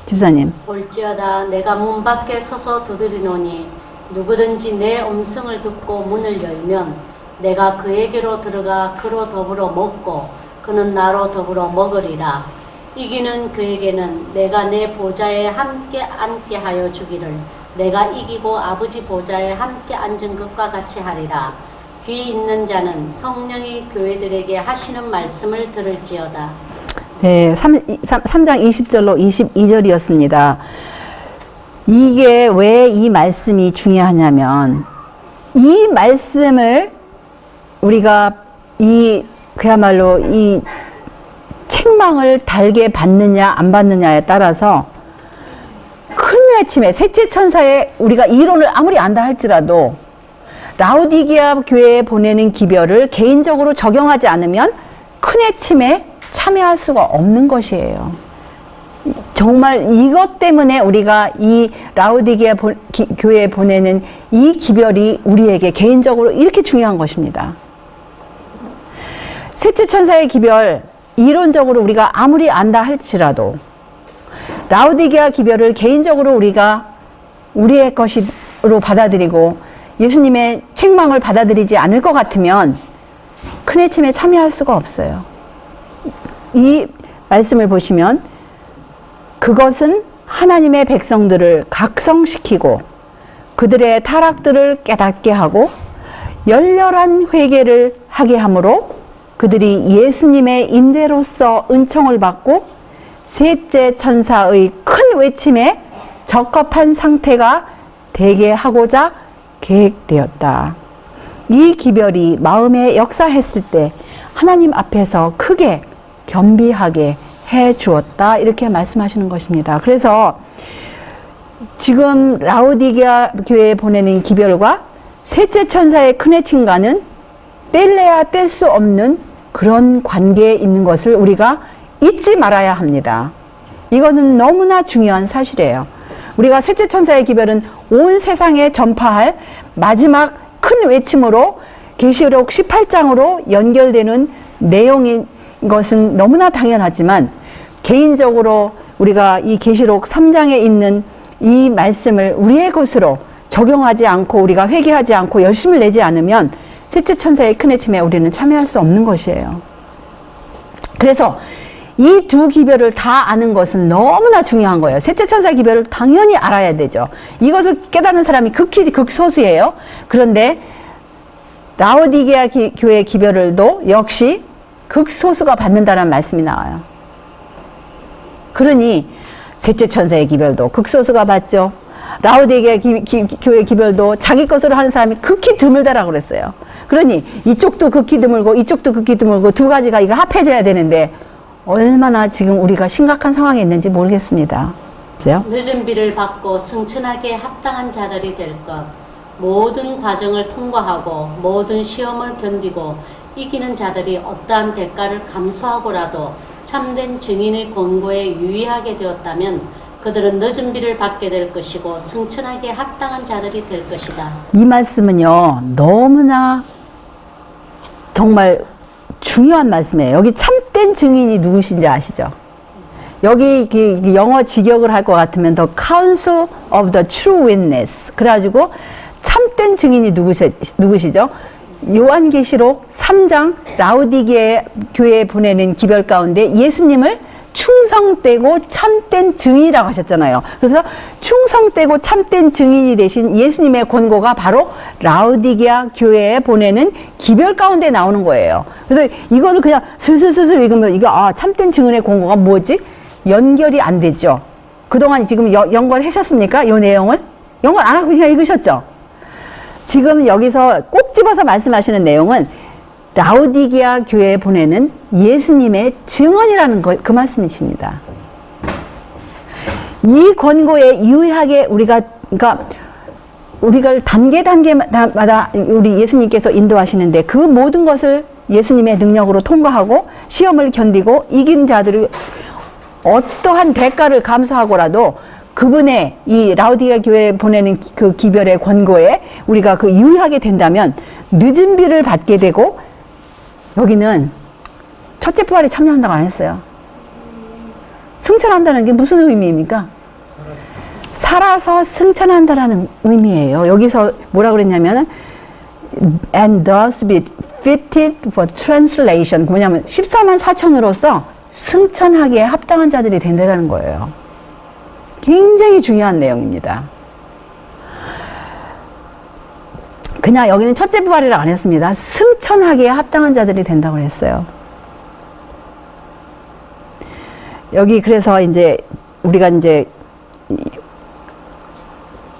집사님. 볼지어다 내가 문 밖에 서서 두드리노니 누구든지 내 음성을 듣고 문을 열면 내가 그에게로 들어가 그로 더불어 먹고 그는 나로 더불어 먹으리라. 이기는 그에게는 내가 내 보좌에 함께 앉게 하여 주기를 내가 이기고 아버지 보좌에 함께 앉은 것과 같이 하리라. 귀 있는 자는 성령이 교회들에게 하시는 말씀을 들을지어다. 네, 3장 20절로 22절이었습니다. 이게 왜 이 말씀이 중요하냐면 이 말씀을 우리가 그야말로 이 책망을 달게 받느냐 안 받느냐에 따라서 큰 외침에 셋째 천사의 우리가 이론을 아무리 안다 할지라도 라우디게아 교회에 보내는 기별을 개인적으로 적용하지 않으면 큰 외침에 참여할 수가 없는 것이에요. 정말 이것 때문에 우리가 이 라우디게아 교회에 보내는 이 기별이 우리에게 개인적으로 이렇게 중요한 것입니다. 셋째 천사의 기별 이론적으로 우리가 아무리 안다 할지라도 라우디게아 기별을 개인적으로 우리가 우리의 것으로 받아들이고 예수님의 책망을 받아들이지 않을 것 같으면 큰 외침에 참여할 수가 없어요. 이 말씀을 보시면 그것은 하나님의 백성들을 각성시키고 그들의 타락들을 깨닫게 하고 열렬한 회개를 하게 하므로 그들이 예수님의 임재로서 은총을 받고 셋째 천사의 큰 외침에 적합한 상태가 되게 하고자 계획되었다. 이 기별이 마음에 역사했을 때 하나님 앞에서 크게 겸비하게 해 주었다. 이렇게 말씀하시는 것입니다. 그래서 지금 라우디게아 교회에 보내는 기별과 셋째 천사의 큰 외침과는 뗄래야 뗄 수 없는 그런 관계에 있는 것을 우리가 잊지 말아야 합니다. 이거는 너무나 중요한 사실이에요. 우리가 셋째 천사의 기별은 온 세상에 전파할 마지막 큰 외침으로 계시록 18장으로 연결되는 내용인 것은 너무나 당연하지만 개인적으로 우리가 이 계시록 3장에 있는 이 말씀을 우리의 것으로 적용하지 않고 우리가 회개하지 않고 열심을 내지 않으면 셋째 천사의 큰 외침에 우리는 참여할 수 없는 것이에요. 그래서 이 두 기별을 다 아는 것은 너무나 중요한 거예요. 셋째 천사 기별을 당연히 알아야 되죠. 이것을 깨닫는 사람이 극히 극소수예요. 그런데 라오디게아 교회 기별을도 역시 극소수가 받는다는 말씀이 나와요. 그러니 셋째 천사의 기별도 극소수가 받죠. 라오디게아 교회 기별도 자기 것으로 하는 사람이 극히 드물다라고 그랬어요. 그러니 이쪽도 극히 드물고 이쪽도 극히 드물고 두 가지가 이거 합해져야 되는데 얼마나 지금 우리가 심각한 상황에 있는지 모르겠습니다. 그죠? 늦은 비를 받고 승천하기에 합당한 자들이 될 것. 모든 과정을 통과하고 모든 시험을 견디고 이기는 자들이 어떠한 대가를 감수하고라도 참된 증인의 권고에 유의하게 되었다면 그들은 늦은 비를 받게 될 것이고 승천하기에 합당한 자들이 될 것이다. 이 말씀은요, 너무나 정말 중요한 말씀이에요. 여기 참된 증인이 누구신지 아시죠? 여기 영어 직역을 할 것 같으면 The Council of the True Witness. 그래가지고 참된 증인이 누구시죠? 요한계시록 3장 라오디게 교회에 보내는 기별 가운데 예수님을 충성되고 참된 증인이라고 하셨잖아요. 그래서 충성되고 참된 증인이 되신 예수님의 권고가 바로 라오디게아 교회에 보내는 기별 가운데 나오는 거예요. 그래서 이거를 그냥 슬슬슬슬 읽으면 이거 참된 증인의 권고가 뭐지? 연결이 안 되죠. 그동안 지금 연결하셨습니까? 이 내용을? 연결 안 하고 그냥 읽으셨죠? 지금 여기서 꼭 집어서 말씀하시는 내용은 라오디게아 교회에 보내는 예수님의 증언이라는 그 말씀이십니다. 이 권고에 유의하게 우리가 단계마다 우리 예수님께서 인도하시는데 그 모든 것을 예수님의 능력으로 통과하고 시험을 견디고 이긴 자들이 어떠한 대가를 감수하고라도 그분의 이 라오디게아 교회에 보내는 그 기별의 권고에 우리가 그 유의하게 된다면 늦은 비를 받게 되고 여기는 첫째 부활에 참여한다고 안 했어요. 승천한다는 게 무슨 의미입니까? 살아서 승천한다라는 의미예요. 여기서 뭐라 그랬냐면은 and thus be fitted for translation. 뭐냐면 14만 4천으로서 승천하기에 합당한 자들이 된다는 거예요. 굉장히 중요한 내용입니다. 그냥 여기는 첫째 부활이라고 안 했습니다. 승천하기에 합당한 자들이 된다고 했어요. 여기 그래서 이제 우리가 이제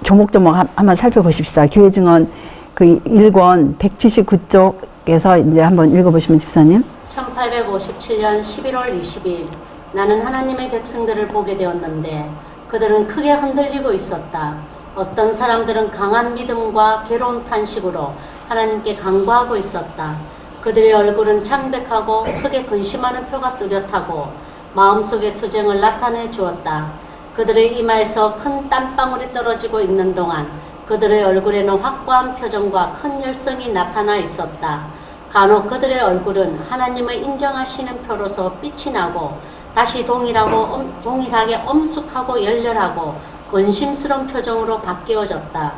조목조목 한번 살펴보십시다. 교회 증언 그 1권 179쪽에서 이제 한번 읽어보시면 집사님. 1857년 11월 20일 나는 하나님의 백성들을 보게 되었는데 그들은 크게 흔들리고 있었다. 어떤 사람들은 강한 믿음과 괴로운 탄식으로 하나님께 간구하고 있었다. 그들의 얼굴은 창백하고 크게 근심하는 표가 뚜렷하고 마음속의 투쟁을 나타내 주었다. 그들의 이마에서 큰 땀방울이 떨어지고 있는 동안 그들의 얼굴에는 확고한 표정과 큰 열성이 나타나 있었다. 간혹 그들의 얼굴은 하나님을 인정하시는 표로서 빛이 나고 다시 동일하게 엄숙하고 열렬하고 근심스러운 표정으로 바뀌어졌다.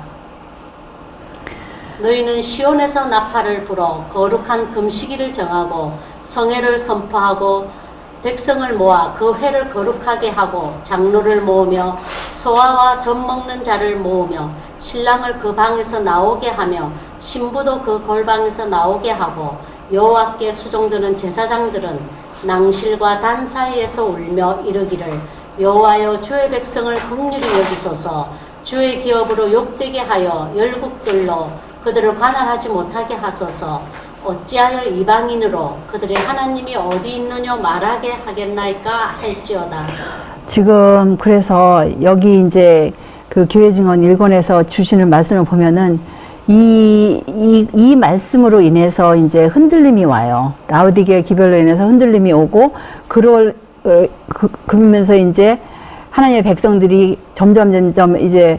너희는 시온에서 나팔을 불어 거룩한 금식일을 정하고 성회를 선포하고 백성을 모아 그 회를 거룩하게 하고 장로를 모으며 소아와 젖 먹는 자를 모으며 신랑을 그 방에서 나오게 하며 신부도 그 골방에서 나오게 하고 여호와께 수종드는 제사장들은 낭실과 단 사이에서 울며 이르기를 여호와여 주의 백성을 긍휼히 여기소서 주의 기업으로 욕되게 하여 열국들로 그들을 관할하지 못하게 하소서 어찌하여 이방인으로 그들의 하나님이 어디 있느냐 말하게 하겠나이까 할지어다. 지금 그래서 여기 이제 그 교회 증언 1권에서 주시는 말씀을 보면은 이 말씀으로 인해서 이제 흔들림이 와요. 라오디게 기별로 인해서 흔들림이 오고, 그러면서 이제 하나님의 백성들이 점점 이제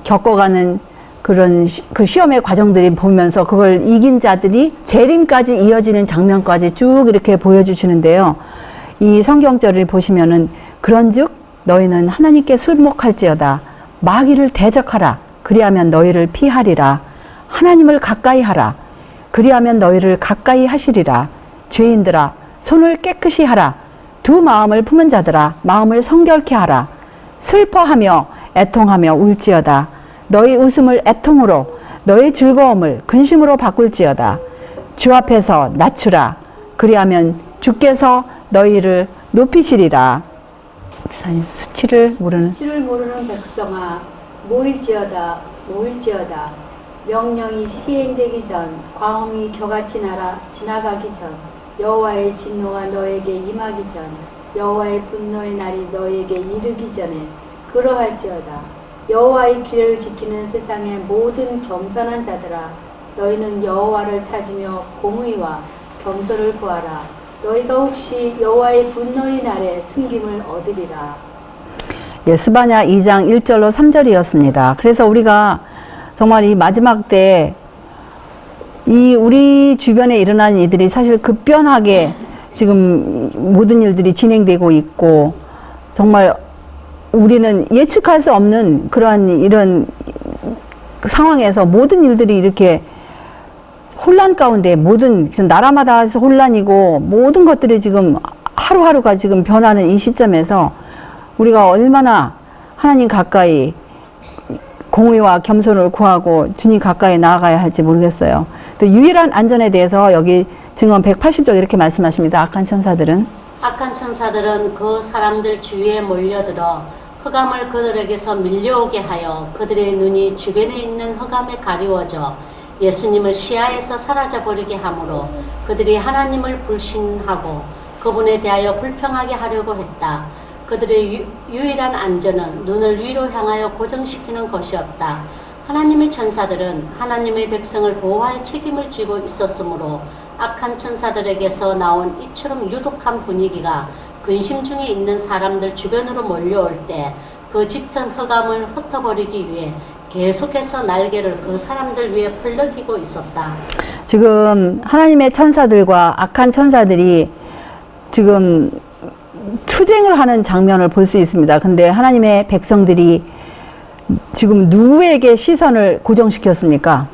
겪어가는 그런 그 시험의 과정들이 보면서 그걸 이긴 자들이 재림까지 이어지는 장면까지 쭉 이렇게 보여주시는데요. 이 성경절을 보시면은 그런즉 너희는 하나님께 술목할지어다 마귀를 대적하라 그리하면 너희를 피하리라 하나님을 가까이 하라 그리하면 너희를 가까이 하시리라 죄인들아 손을 깨끗이 하라 두 마음을 품은 자들아 마음을 성결케 하라 슬퍼하며 애통하며 울지어다 너희 웃음을 애통으로 너희 즐거움을 근심으로 바꿀지어다 주 앞에서 낮추라 그리하면 주께서 너희를 높이시리라. 수치를 모르는 백성아 모일지어다 명령이 시행되기 전 광음이 겨같이 지나가기 전 여호와의 진노가 너에게 임하기 전 여호와의 분노의 날이 너에게 이르기 전에 그러할지어다 여호와의 길을 지키는 세상의 모든 겸손한 자들아 너희는 여호와를 찾으며 공의와 겸손을 구하라 너희가 혹시 여호와의 분노의 날에 숨김을 얻으리라. 예, 스바냐 2장 1절로 3절이었습니다. 그래서 우리가 정말 이 마지막 때 이 우리 주변에 일어나는 일들이 사실 급변하게 지금 모든 일들이 진행되고 있고 정말 우리는 예측할 수 없는 그러한 이런 상황에서 모든 일들이 이렇게 혼란 가운데 모든 나라마다 혼란이고 모든 것들이 지금 하루하루가 지금 변하는 이 시점에서 우리가 얼마나 하나님 가까이 공의와 겸손을 구하고 주님 가까이 나아가야 할지 모르겠어요. 또 유일한 안전에 대해서 여기 증언 180쪽 이렇게 말씀하십니다. 악한 천사들은 그 사람들 주위에 몰려들어 흑암을 그들에게서 밀려오게 하여 그들의 눈이 주변에 있는 흑암에 가리워져 예수님을 시야에서 사라져버리게 하므로 그들이 하나님을 불신하고 그분에 대하여 불평하게 하려고 했다. 그들의 유일한 안전은 눈을 위로 향하여 고정시키는 것이었다. 하나님의 천사들은 하나님의 백성을 보호할 책임을 지고 있었으므로 악한 천사들에게서 나온 이처럼 유독한 분위기가 근심 중에 있는 사람들 주변으로 몰려올 때 그 짙은 흑암을 흩어버리기 위해 계속해서 날개를 그 사람들 위에 풀럭이고 있었다. 지금 하나님의 천사들과 악한 천사들이 지금 투쟁을 하는 장면을 볼 수 있습니다. 근데 하나님의 백성들이 지금 누구에게 시선을 고정시켰습니까?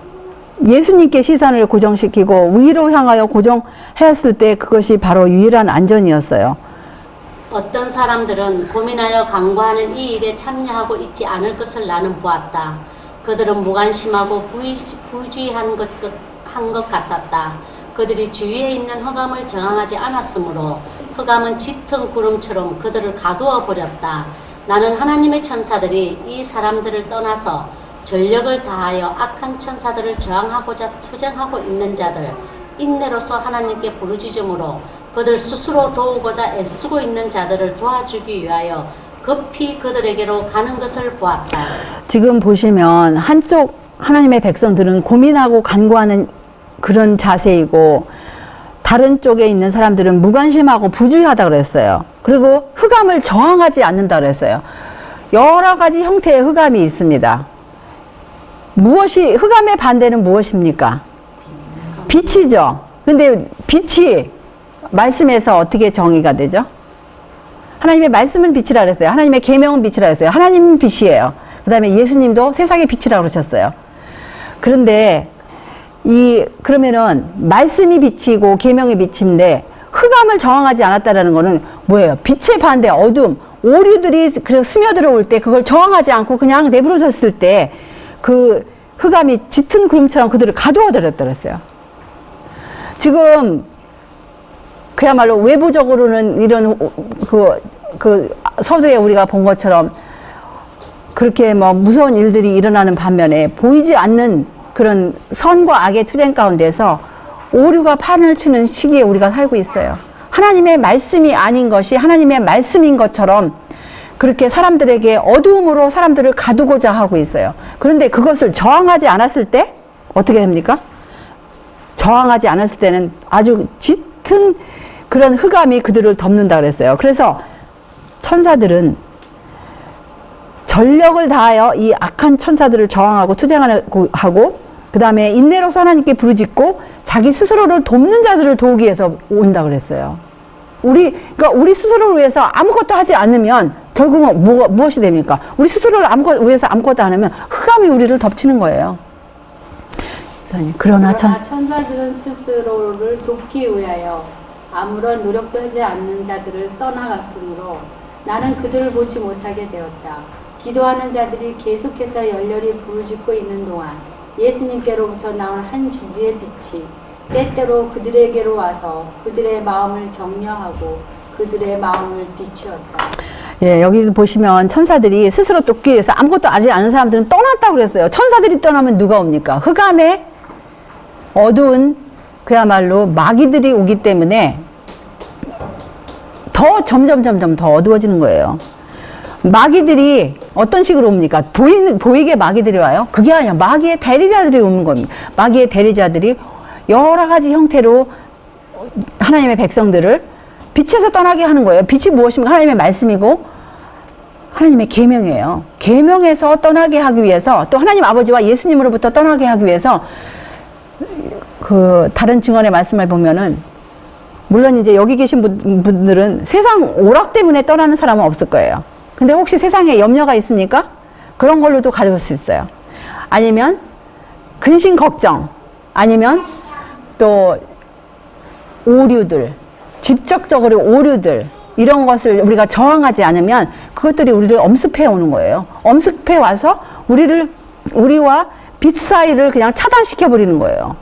예수님께 시선을 고정시키고 위로 향하여 고정하였을 때 그것이 바로 유일한 안전이었어요. 어떤 사람들은 고민하여 강구하는 이 일에 참여하고 있지 않을 것을 나는 보았다. 그들은 무관심하고 부주의한 것 같았다. 그들이 주위에 있는 흑암을 저항하지 않았으므로 흑암은 짙은 구름처럼 그들을 가두어 버렸다. 나는 하나님의 천사들이 이 사람들을 떠나서 전력을 다하여 악한 천사들을 저항하고자 투쟁하고 있는 자들, 인내로서 하나님께 부르짖음으로 그들 스스로 도우고자 애쓰고 있는 자들을 도와주기 위하여 급히 그들에게로 가는 것을 보았다. 지금 보시면 한쪽 하나님의 백성들은 고민하고 간구하는 그런 자세이고 다른 쪽에 있는 사람들은 무관심하고 부주의하다 그랬어요. 그리고 흑암을 저항하지 않는다 그랬어요. 여러 가지 형태의 흑암이 있습니다. 흑암의 반대는 무엇입니까? 빛이죠. 근데 빛이 말씀에서 어떻게 정의가 되죠? 하나님의 말씀은 빛이라 그랬어요. 하나님의 계명은 빛이라 그랬어요. 하나님은 빛이에요. 그 다음에 예수님도 세상의 빛이라고 그러셨어요. 그런데 그러면은 말씀이 빛이고 계명이 빛인데 흑암을 저항하지 않았다라는 거는 뭐예요? 빛의 반대 어둠, 오류들이 스며들어올 때 그걸 저항하지 않고 그냥 내버려뒀을 때 그 흑암이 짙은 구름처럼 그들을 가두어들였다 그랬어요. 지금 그야말로 외부적으로는 이런 그 서두에 우리가 본 것처럼 그렇게 뭐 무서운 일들이 일어나는 반면에 보이지 않는 그런 선과 악의 투쟁 가운데서 오류가 판을 치는 시기에 우리가 살고 있어요. 하나님의 말씀이 아닌 것이 하나님의 말씀인 것처럼 그렇게 사람들에게 어두움으로 사람들을 가두고자 하고 있어요. 그런데 그것을 저항하지 않았을 때 어떻게 됩니까? 저항하지 않았을 때는 아주 짙은 그런 흑암이 그들을 덮는다 그랬어요. 그래서 천사들은 전력을 다하여 이 악한 천사들을 저항하고 투쟁하고 그 다음에 인내로서 하나님께 부르짖고 자기 스스로를 돕는 자들을 도우기 위해서 온다 그랬어요. 그러니까 우리 스스로를 위해서 아무것도 하지 않으면 결국은 무엇이 됩니까? 우리 스스로를 위해서 아무것도 안 하면 흑암이 우리를 덮치는 거예요. 그러나 천사들은 스스로를 돕기 위하여 아무런 노력도 하지 않는 자들을 떠나갔으므로 나는 그들을 보지 못하게 되었다. 기도하는 자들이 계속해서 열렬히 부르짖고 있는 동안 예수님께로부터 나온 한 줄기의 빛이 때때로 그들에게로 와서 그들의 마음을 격려하고 그들의 마음을 비추었다. 예, 여기 보시면 천사들이 스스로 돕기 위해서 아무것도 하지 않은 사람들은 떠났다고 그랬어요. 천사들이 떠나면 누가 옵니까? 흑암에 어두운 그야말로 마귀들이 오기 때문에 더 점점 더 어두워지는 거예요. 마귀들이 어떤 식으로 옵니까? 보이게 마귀들이 와요? 그게 아니야. 마귀의 대리자들이 오는 겁니다. 마귀의 대리자들이 여러 가지 형태로 하나님의 백성들을 빛에서 떠나게 하는 거예요. 빛이 무엇입니까? 하나님의 말씀이고 하나님의 계명이에요. 계명에서 떠나게 하기 위해서 또 하나님 아버지와 예수님으로부터 떠나게 하기 위해서 그 다른 증언의 말씀을 보면은 물론 이제 여기 계신 분들은 세상 오락 때문에 떠나는 사람은 없을 거예요. 근데 혹시 세상에 염려가 있습니까? 그런 걸로도 가져올 수 있어요. 아니면 근심 걱정, 아니면 또 오류들, 직접적으로 오류들, 이런 것을 우리가 저항하지 않으면 그것들이 우리를 엄습해 오는 거예요. 엄습해 와서 우리와 빛 사이를 그냥 차단시켜 버리는 거예요.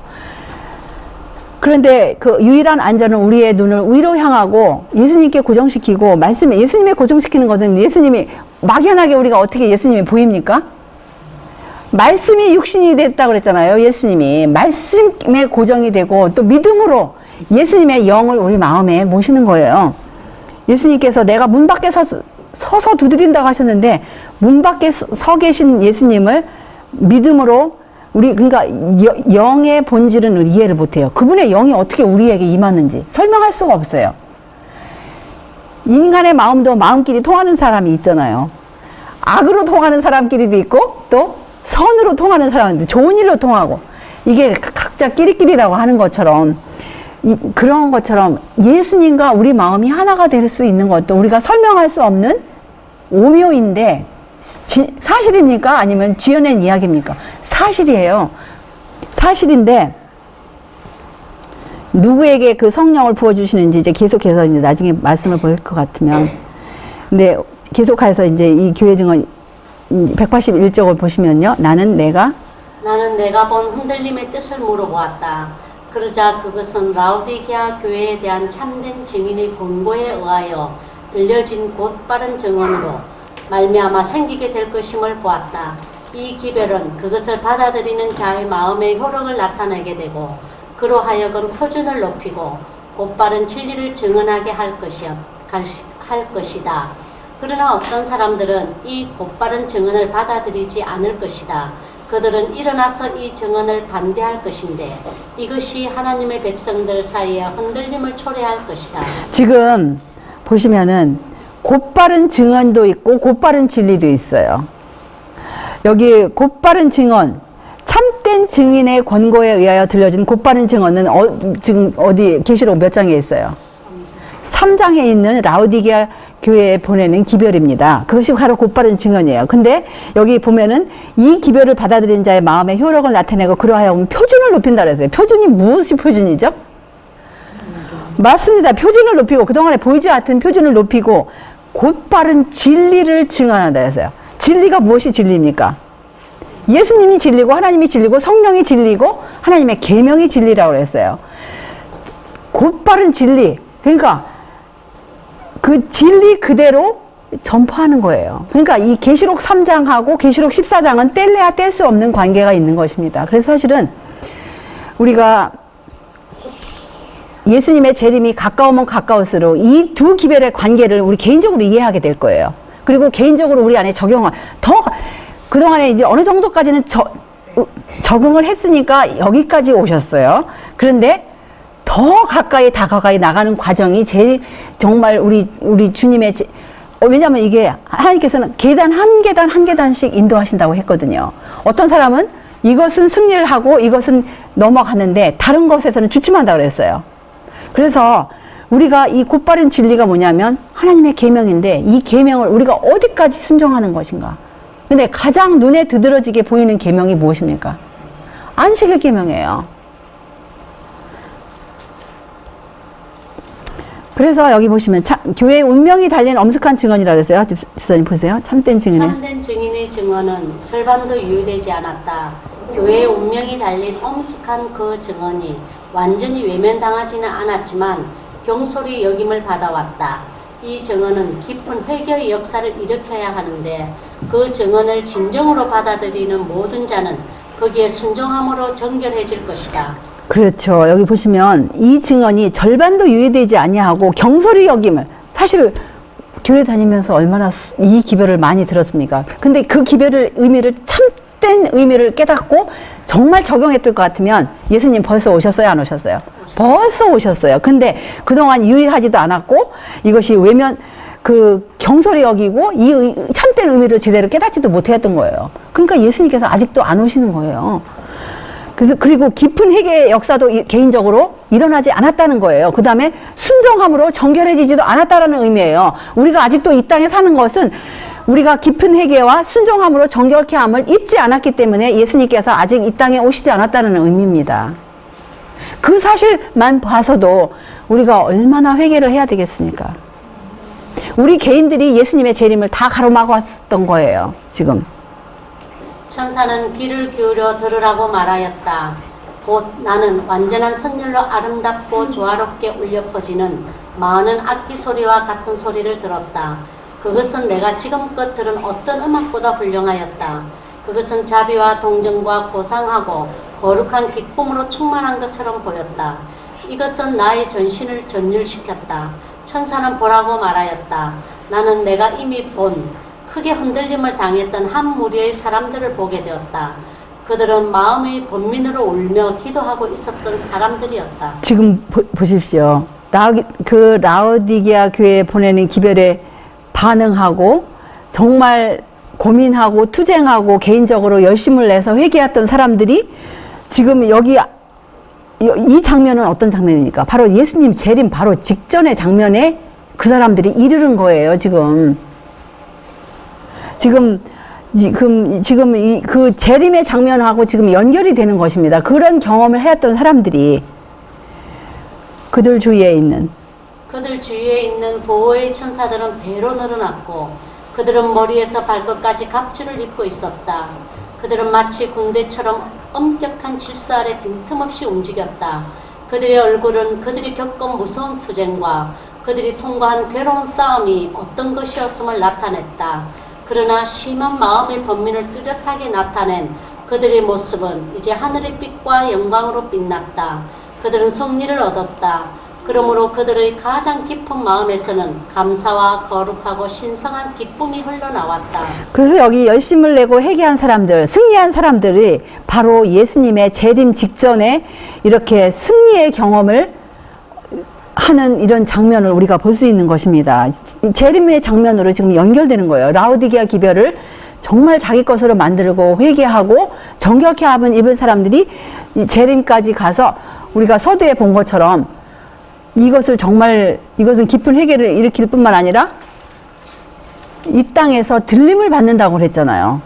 그런데 그 유일한 안전은 우리의 눈을 위로 향하고 예수님께 고정시키고 예수님에 고정시키는 것은 예수님이 막연하게 우리가 어떻게 예수님이 보입니까? 말씀이 육신이 됐다고 그랬잖아요. 예수님이 말씀에 고정이 되고 또 믿음으로 예수님의 영을 우리 마음에 모시는 거예요. 예수님께서 내가 문 밖에 서서 두드린다고 하셨는데 문 밖에 서 계신 예수님을 믿음으로 그러니까 영의 본질은 이해를 못해요. 그분의 영이 어떻게 우리에게 임하는지 설명할 수가 없어요. 인간의 마음도 마음끼리 통하는 사람이 있잖아요. 악으로 통하는 사람끼리도 있고 또 선으로 통하는 사람인데 좋은 일로 통하고 이게 각자 끼리끼리라고 하는 것처럼 그런 것처럼 예수님과 우리 마음이 하나가 될 수 있는 것도 우리가 설명할 수 없는 오묘인데 사실입니까? 아니면 지어낸 이야기입니까? 사실이에요. 사실인데 누구에게 그 성령을 부어주시는지 이제 계속해서 이제 나중에 말씀을 볼 것 같으면 근데 계속해서 이제 이 교회 증언 181쪽을 보시면요. 나는 내가 본 흔들림의 뜻을 물어보았다. 그러자 그것은 라우디게아 교회에 대한 참된 증인의 권고에 의하여 들려진 곧바른 증언으로 말미암아 생기게 될 것임을 보았다. 이 기별은 그것을 받아들이는 자의 마음의 효력을 나타내게 되고 그로 하여금 표준을 높이고 곧바른 진리를 증언하게 할 것이다. 그러나 어떤 사람들은 이 곧바른 증언을 받아들이지 않을 것이다. 그들은 일어나서 이 증언을 반대할 것인데 이것이 하나님의 백성들 사이에 흔들림을 초래할 것이다. 지금 보시면은 곧바른 증언도 있고 곧바른 진리도 있어요. 여기 곧바른 증언, 참된 증인의 권고에 의하여 들려진 곧바른 증언은 지금 어디 계시록 몇 장에 있어요? 3장에 있는 라우디게아 교회에 보내는 기별입니다. 그것이 바로 곧바른 증언이에요. 근데 여기 보면은 이 기별을 받아들인 자의 마음의 효력을 나타내고 그러하여 표준을 높인다 그랬어요. 표준이 무엇이 표준이죠? 맞습니다. 표준을 높이고 그동안에 보이지 않던 표준을 높이고 곧바른 진리를 증언한다 했어요. 진리가 무엇이 진리입니까? 예수님이 진리고 하나님이 진리고 성령이 진리고 하나님의 계명이 진리라고 했어요. 곧바른 진리. 그러니까 그 진리 그대로 전파하는 거예요. 그러니까 이 계시록 3장하고 계시록 14장은 뗄래야 뗄 수 없는 관계가 있는 것입니다. 그래서 사실은 우리가 예수님의 재림이 가까우면 가까울수록 이 두 기별의 관계를 우리 개인적으로 이해하게 될 거예요. 그리고 개인적으로 우리 안에 적용을 더 그동안에 이제 어느 정도까지는 적응을 했으니까 여기까지 오셨어요. 그런데 더 가까이 다가가게 나가는 과정이 제일 정말 우리 주님의 왜냐하면 이게 하나님께서는 계단 한 계단 한 계단씩 인도하신다고 했거든요. 어떤 사람은 이것은 승리를 하고 이것은 넘어가는데 다른 것에서는 주춤한다고 그랬어요. 그래서 우리가 이 곧바른 진리가 뭐냐면 하나님의 계명인데 이 계명을 우리가 어디까지 순종하는 것인가. 근데 가장 눈에 두드러지게 보이는 계명이 무엇입니까? 안식일 계명이에요. 그래서 여기 보시면 교회의 운명이 달린 엄숙한 증언이라고 했어요. 집사님 보세요. 참된 증인의. 참된 증인의 증언은 절반도 유효되지 않았다. 교회의 운명이 달린 엄숙한 그 증언이 완전히 외면당하지는 않았지만 경솔히 여김을 받아왔다. 이 증언은 깊은 회개의 역사를 일으켜야 하는데 그 증언을 진정으로 받아들이는 모든 자는 거기에 순종함으로 정결해질 것이다. 그렇죠. 여기 보시면 이 증언이 절반도 유예되지 아니하고 경솔히 여김을 사실 교회 다니면서 얼마나 이 기별을 많이 들었습니까? 근데 그 기별의 의미를 참된 의미를 깨닫고 정말 적용했을 것 같으면 예수님 벌써 오셨어요? 안 오셨어요? 벌써 오셨어요. 근데 그동안 유의하지도 않았고 이것이 외면 경솔히 여기고 이 참된 의미를 제대로 깨닫지도 못했던 거예요. 그러니까 예수님께서 아직도 안 오시는 거예요. 그리고 깊은 회개의 역사도 개인적으로 일어나지 않았다는 거예요. 그 다음에 순종함으로 정결해지지도 않았다는 의미예요. 우리가 아직도 이 땅에 사는 것은 우리가 깊은 회개와 순종함으로 정결케 함을 입지 않았기 때문에 예수님께서 아직 이 땅에 오시지 않았다는 의미입니다. 그 사실만 봐서도 우리가 얼마나 회개를 해야 되겠습니까? 우리 개인들이 예수님의 재림을 다 가로막았던 거예요. 지금. 천사는 귀를 기울여 들으라고 말하였다. 곧 나는 완전한 선율로 아름답고 조화롭게 울려 퍼지는 많은 악기 소리와 같은 소리를 들었다. 그것은 내가 지금껏 들은 어떤 음악보다 훌륭하였다. 그것은 자비와 동정과 고상하고 거룩한 기쁨으로 충만한 것처럼 보였다. 이것은 나의 전신을 전율시켰다. 천사는 보라고 말하였다. 나는 내가 이미 본 크게 흔들림을 당했던 한 무리의 사람들을 보게 되었다. 그들은 마음의 번민으로 울며 기도하고 있었던 사람들이었다. 지금 보십시오. 라오디게아 교회에 보내는 기별에 반응하고 정말 고민하고 투쟁하고 개인적으로 열심을 내서 회개했던 사람들이 지금 여기 이 장면은 어떤 장면입니까? 바로 예수님 재림 바로 직전의 장면에 그 사람들이 이르는 거예요. 지금 그 재림의 장면하고 지금 연결이 되는 것입니다. 그런 경험을 해왔던 사람들이 그들 주위에 있는 보호의 천사들은 배로 늘어났고 그들은 머리에서 발끝까지 갑주를 입고 있었다. 그들은 마치 군대처럼 엄격한 질서 아래 빈틈없이 움직였다. 그들의 얼굴은 그들이 겪은 무서운 투쟁과 그들이 통과한 괴로운 싸움이 어떤 것이었음을 나타냈다. 그러나 심한 마음의 번민을 뚜렷하게 나타낸 그들의 모습은 이제 하늘의 빛과 영광으로 빛났다. 그들은 승리를 얻었다. 그러므로 그들의 가장 깊은 마음에서는 감사와 거룩하고 신성한 기쁨이 흘러나왔다. 그래서 여기 열심을 내고 회개한 사람들, 승리한 사람들이 바로 예수님의 재림 직전에 이렇게 승리의 경험을 하는 이런 장면을 우리가 볼 수 있는 것입니다. 재림의 장면으로 지금 연결되는 거예요. 라오디게아 기별을 정말 자기 것으로 만들고 회개하고 정결케 함을 입은 사람들이 이 재림까지 가서 우리가 서두에 본 것처럼 이것은 깊은 회개를 일으킬 뿐만 아니라 이 땅에서 들림을 받는다고 그랬잖아요.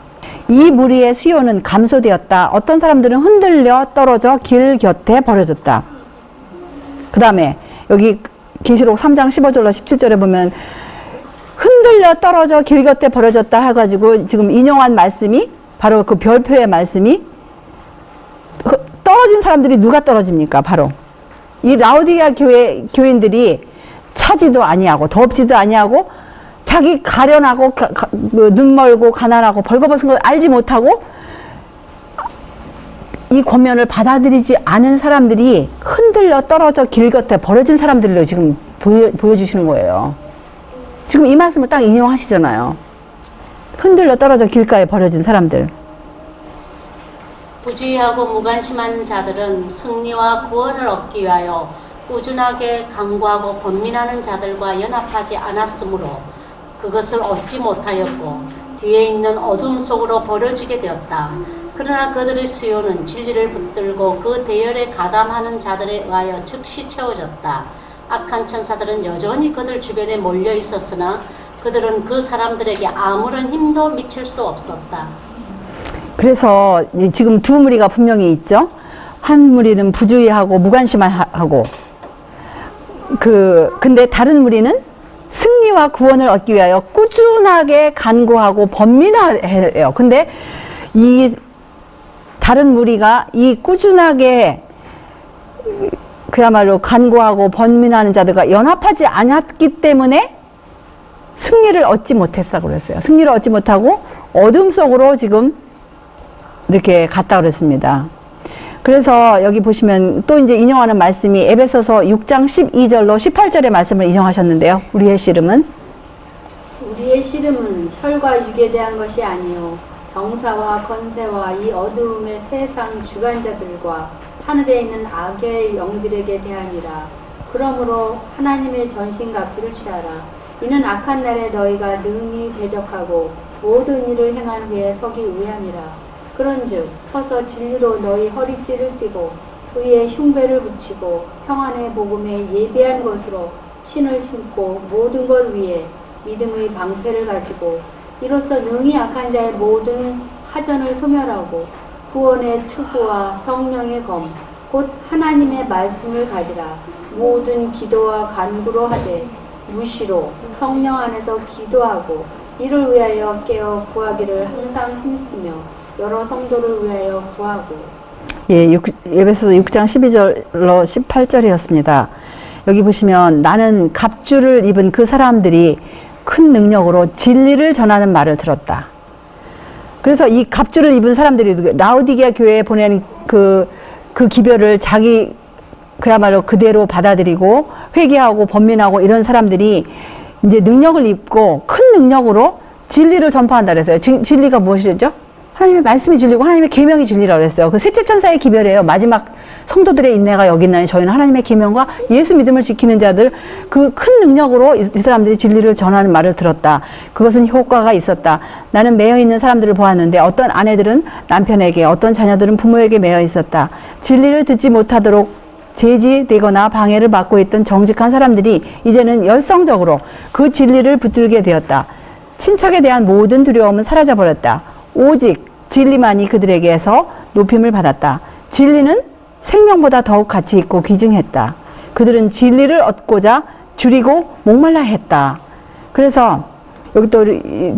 이 무리의 수요는 감소되었다. 어떤 사람들은 흔들려 떨어져 길 곁에 버려졌다. 그 다음에 여기 계시록 3장 15절로 17절에 보면 흔들려 떨어져 길 곁에 버려졌다 해가지고 지금 인용한 말씀이 바로 그 별표의 말씀이 떨어진 사람들이 누가 떨어집니까? 바로 이 라오디게아 교인들이 차지도 아니하고 덥지도 아니하고 자기 가련하고 눈 멀고 가난하고 벌거벗은 걸 알지 못하고 이 권면을 받아들이지 않은 사람들이 흔들려 떨어져 길 곁에 버려진 사람들로 지금 보여주시는 거예요. 지금 이 말씀을 딱 인용하시잖아요. 흔들려 떨어져 길가에 버려진 사람들. 부주의하고 무관심한 자들은 승리와 구원을 얻기 위하여 꾸준하게 강구하고 번민하는 자들과 연합하지 않았으므로 그것을 얻지 못하였고 뒤에 있는 어둠 속으로 버려지게 되었다. 그러나 그들의 수요는 진리를 붙들고 그 대열에 가담하는 자들에 의하여 즉시 채워졌다. 악한 천사들은 여전히 그들 주변에 몰려 있었으나 그들은 그 사람들에게 아무런 힘도 미칠 수 없었다. 그래서 지금 두 무리가 분명히 있죠. 한 무리는 부주의하고 무관심하고 근데 다른 무리는 승리와 구원을 얻기 위하여 꾸준하게 간구하고 번민해요. 근데 이 다른 무리가 이 꾸준하게 그야말로 간구하고 번민하는 자들과 연합하지 않았기 때문에 승리를 얻지 못했다고 그랬어요. 승리를 얻지 못하고 어둠 속으로 지금 이렇게 갔다 그랬습니다. 그래서 여기 보시면 또 이제 인용하는 말씀이 에베소서 6장 12절로 18절의 말씀을 인용하셨는데요. 우리의 씨름은 우리의 씨름은 혈과 육에 대한 것이 아니요 정사와 권세와 이 어두움의 세상 주관자들과 하늘에 있는 악의 영들에게 대하니라. 그러므로 하나님의 전신갑주를 취하라. 이는 악한 날에 너희가 능히 대적하고 모든 일을 행한 후에 서기 위함이라. 그런즉 서서 진리로 너희 허리띠를 띠고 의의 흉배를 붙이고 평안의 복음에 예비한 것으로 신을 신고 모든 것 위에 믿음의 방패를 가지고 이로써 능히 악한 자의 모든 하전을 소멸하고 구원의 투구와 성령의 검 곧 하나님의 말씀을 가지라. 모든 기도와 간구로 하되 무시로 성령 안에서 기도하고 이를 위하여 깨어 구하기를 항상 힘쓰며 여러 성도를 위하여 구하고. 예, 에베소서 6장 12절로 18절이었습니다. 여기 보시면 나는 갑주를 입은 그 사람들이 큰 능력으로 진리를 전하는 말을 들었다. 그래서 이 갑주를 입은 사람들이 라오디게아 교회에 보낸 그 기별을 자기 그야말로 그대로 받아들이고 회개하고 번민하고 이런 사람들이 이제 능력을 입고 큰 능력으로 진리를 전파한다 그랬어요. 진리가 무엇이죠? 하나님의 말씀이 진리고 하나님의 계명이 진리라고 그랬어요. 그 셋째 천사의 기별이에요. 마지막 성도들의 인내가 여기 있나니 저희는 하나님의 계명과 예수 믿음을 지키는 자들 그 큰 능력으로 이 사람들이 진리를 전하는 말을 들었다. 그것은 효과가 있었다. 나는 매여 있는 사람들을 보았는데 어떤 아내들은 남편에게 어떤 자녀들은 부모에게 매여 있었다. 진리를 듣지 못하도록 제지되거나 방해를 받고 있던 정직한 사람들이 이제는 열성적으로 그 진리를 붙들게 되었다. 친척에 대한 모든 두려움은 사라져버렸다. 오직 진리만이 그들에게서 높임을 받았다. 진리는 생명보다 더욱 가치 있고 귀중했다. 그들은 진리를 얻고자 줄이고 목말라 했다. 그래서 여기 또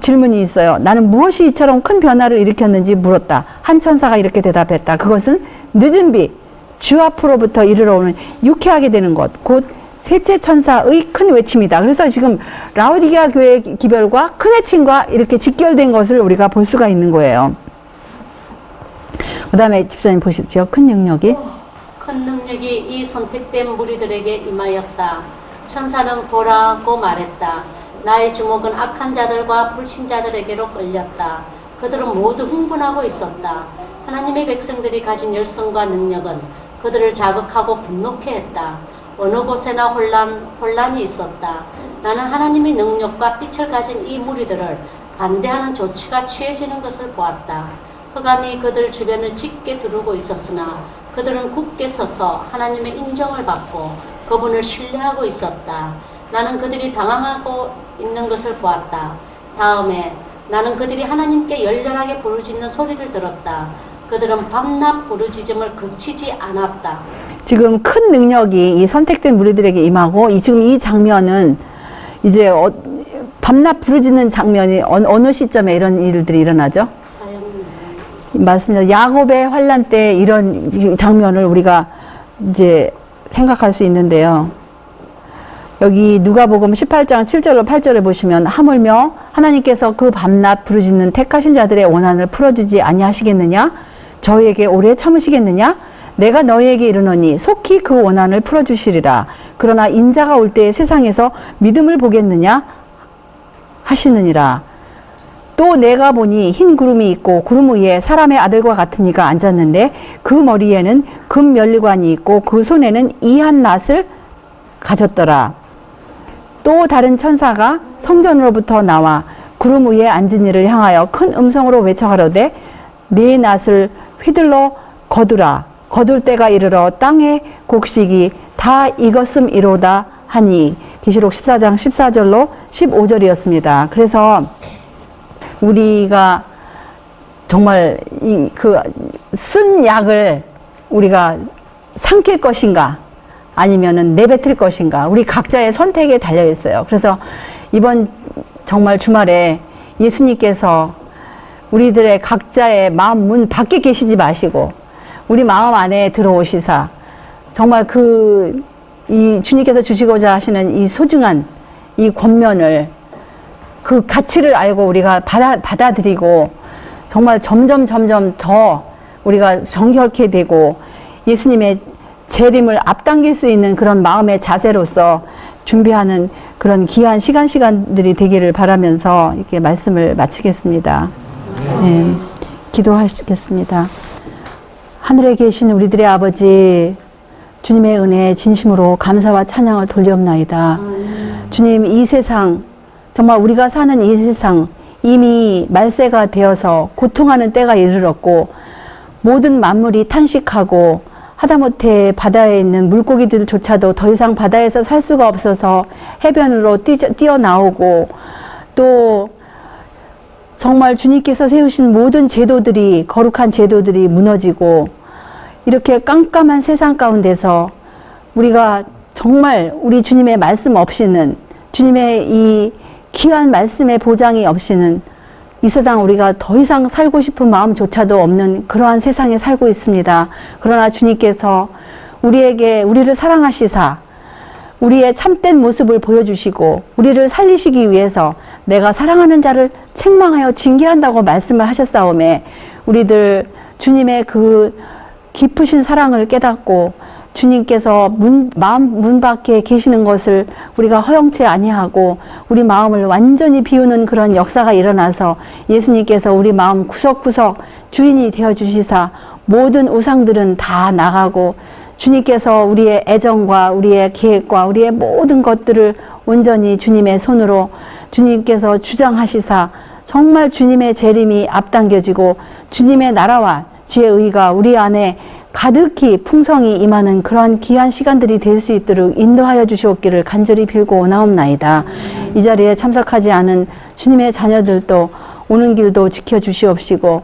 질문이 있어요. 나는 무엇이 이처럼 큰 변화를 일으켰는지 물었다. 한 천사가 이렇게 대답했다. 그것은 늦은 비, 주 앞으로부터 이르러 오는 유쾌하게 되는 것, 곧 셋째 천사의 큰 외침이다. 그래서 지금 라오디게아 교회 기별과 큰 외침과 이렇게 직결된 것을 우리가 볼 수가 있는 거예요. 그 다음에 집사님 보십시오. 큰 능력이 큰 능력이 이 선택된 무리들에게 임하였다. 천사는 보라고 말했다. 나의 주목은 악한 자들과 불신자들에게로 끌렸다. 그들은 모두 흥분하고 있었다. 하나님의 백성들이 가진 열성과 능력은 그들을 자극하고 분노케 했다. 어느 곳에나 혼란이 있었다. 나는 하나님의 능력과 빛을 가진 이 무리들을 반대하는 조치가 취해지는 것을 보았다. 흑암이 그들 주변을 짙게 두르고 있었으나 그들은 굳게 서서 하나님의 인정을 받고 그분을 신뢰하고 있었다. 나는 그들이 당황하고 있는 것을 보았다. 다음에 나는 그들이 하나님께 열렬하게 부르짖는 소리를 들었다. 그들은 밤낮 부르짖음을 그치지 않았다. 지금 큰 능력이 이 선택된 무리들에게 임하고 지금 이 장면은 이제 밤낮 부르짖는 장면이 어느 시점에 이런 일들이 일어나죠? 맞습니다. 야곱의 환란 때 이런 장면을 우리가 이제 생각할 수 있는데요. 여기 누가복음 18장 7절로 8절을 보시면 하물며 하나님께서 그 밤낮 부르짖는 택하신 자들의 원한을 풀어주지 아니하시겠느냐? 저희에게 오래 참으시겠느냐? 내가 너희에게 이르노니 속히 그 원한을 풀어주시리라. 그러나 인자가 올 때에 세상에서 믿음을 보겠느냐? 하시느니라. 또 내가 보니 흰 구름이 있고 구름 위에 사람의 아들과 같은 이가 앉았는데 그 머리에는 금 면류관이 있고 그 손에는 이한 낫을 가졌더라. 또 다른 천사가 성전으로부터 나와 구름 위에 앉은 이를 향하여 큰 음성으로 외쳐가로되 네 낫을 휘둘러 거두라. 거둘 때가 이르러 땅의 곡식이 다 익었음이로다 하니 계시록 14장 14절로 15절이었습니다. 그래서 우리가 정말 쓴 약을 우리가 삼킬 것인가 아니면은 내뱉을 것인가 우리 각자의 선택에 달려 있어요. 그래서 이번 정말 주말에 예수님께서 우리들의 각자의 마음 문 밖에 계시지 마시고 우리 마음 안에 들어오시사 정말 이 주님께서 주시고자 하시는 이 소중한 이 권면을 그 가치를 알고 우리가 받아들이고 정말 점점 더 우리가 정결케 되고 예수님의 재림을 앞당길 수 있는 그런 마음의 자세로서 준비하는 그런 귀한 시간들이 되기를 바라면서 이렇게 말씀을 마치겠습니다. 네, 기도하시겠습니다. 하늘에 계신 우리들의 아버지 주님의 은혜에 진심으로 감사와 찬양을 돌리옵나이다. 주님, 이 세상 정말 우리가 사는 이 세상 이미 말세가 되어서 고통하는 때가 이르렀고 모든 만물이 탄식하고 하다못해 바다에 있는 물고기들조차도 더 이상 바다에서 살 수가 없어서 해변으로 뛰어나오고 또 정말 주님께서 세우신 모든 제도들이 거룩한 제도들이 무너지고 이렇게 깜깜한 세상 가운데서 우리가 정말 우리 주님의 말씀 없이는 주님의 이 귀한 말씀의 보장이 없이는 이 세상 우리가 더 이상 살고 싶은 마음조차도 없는 그러한 세상에 살고 있습니다. 그러나 주님께서 우리를 사랑하시사 우리의 참된 모습을 보여주시고 우리를 살리시기 위해서 내가 사랑하는 자를 책망하여 징계한다고 말씀을 하셨사오매 우리들 주님의 그 깊으신 사랑을 깨닫고 주님께서 마음 문 밖에 계시는 것을 우리가 허용치 아니하고 우리 마음을 완전히 비우는 그런 역사가 일어나서 예수님께서 우리 마음 구석구석 주인이 되어주시사 모든 우상들은 다 나가고 주님께서 우리의 애정과 우리의 계획과 우리의 모든 것들을 온전히 주님의 손으로 주님께서 주장하시사 정말 주님의 재림이 앞당겨지고 주님의 나라와 주의 의가 우리 안에 가득히 풍성히 임하는 그러한 귀한 시간들이 될 수 있도록 인도하여 주시옵기를 간절히 빌고 오나옵나이다. 이 자리에 참석하지 않은 주님의 자녀들도 오는 길도 지켜주시옵시고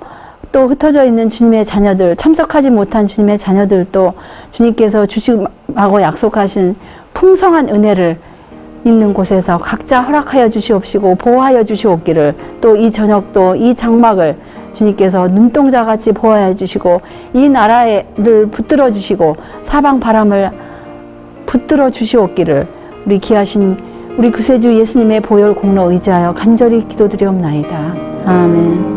또 흩어져 있는 주님의 자녀들, 참석하지 못한 주님의 자녀들도 주님께서 주시고 약속하신 풍성한 은혜를 있는 곳에서 각자 허락하여 주시옵시고 보호하여 주시옵기를 또 이 저녁도 이 장막을 주님께서 눈동자같이 보호해 주시고 이 나라를 붙들어 주시고 사방 바람을 붙들어 주시옵기를 우리 귀하신 우리 구세주 예수님의 보혈 공로 의지하여 간절히 기도드리옵나이다. 아멘.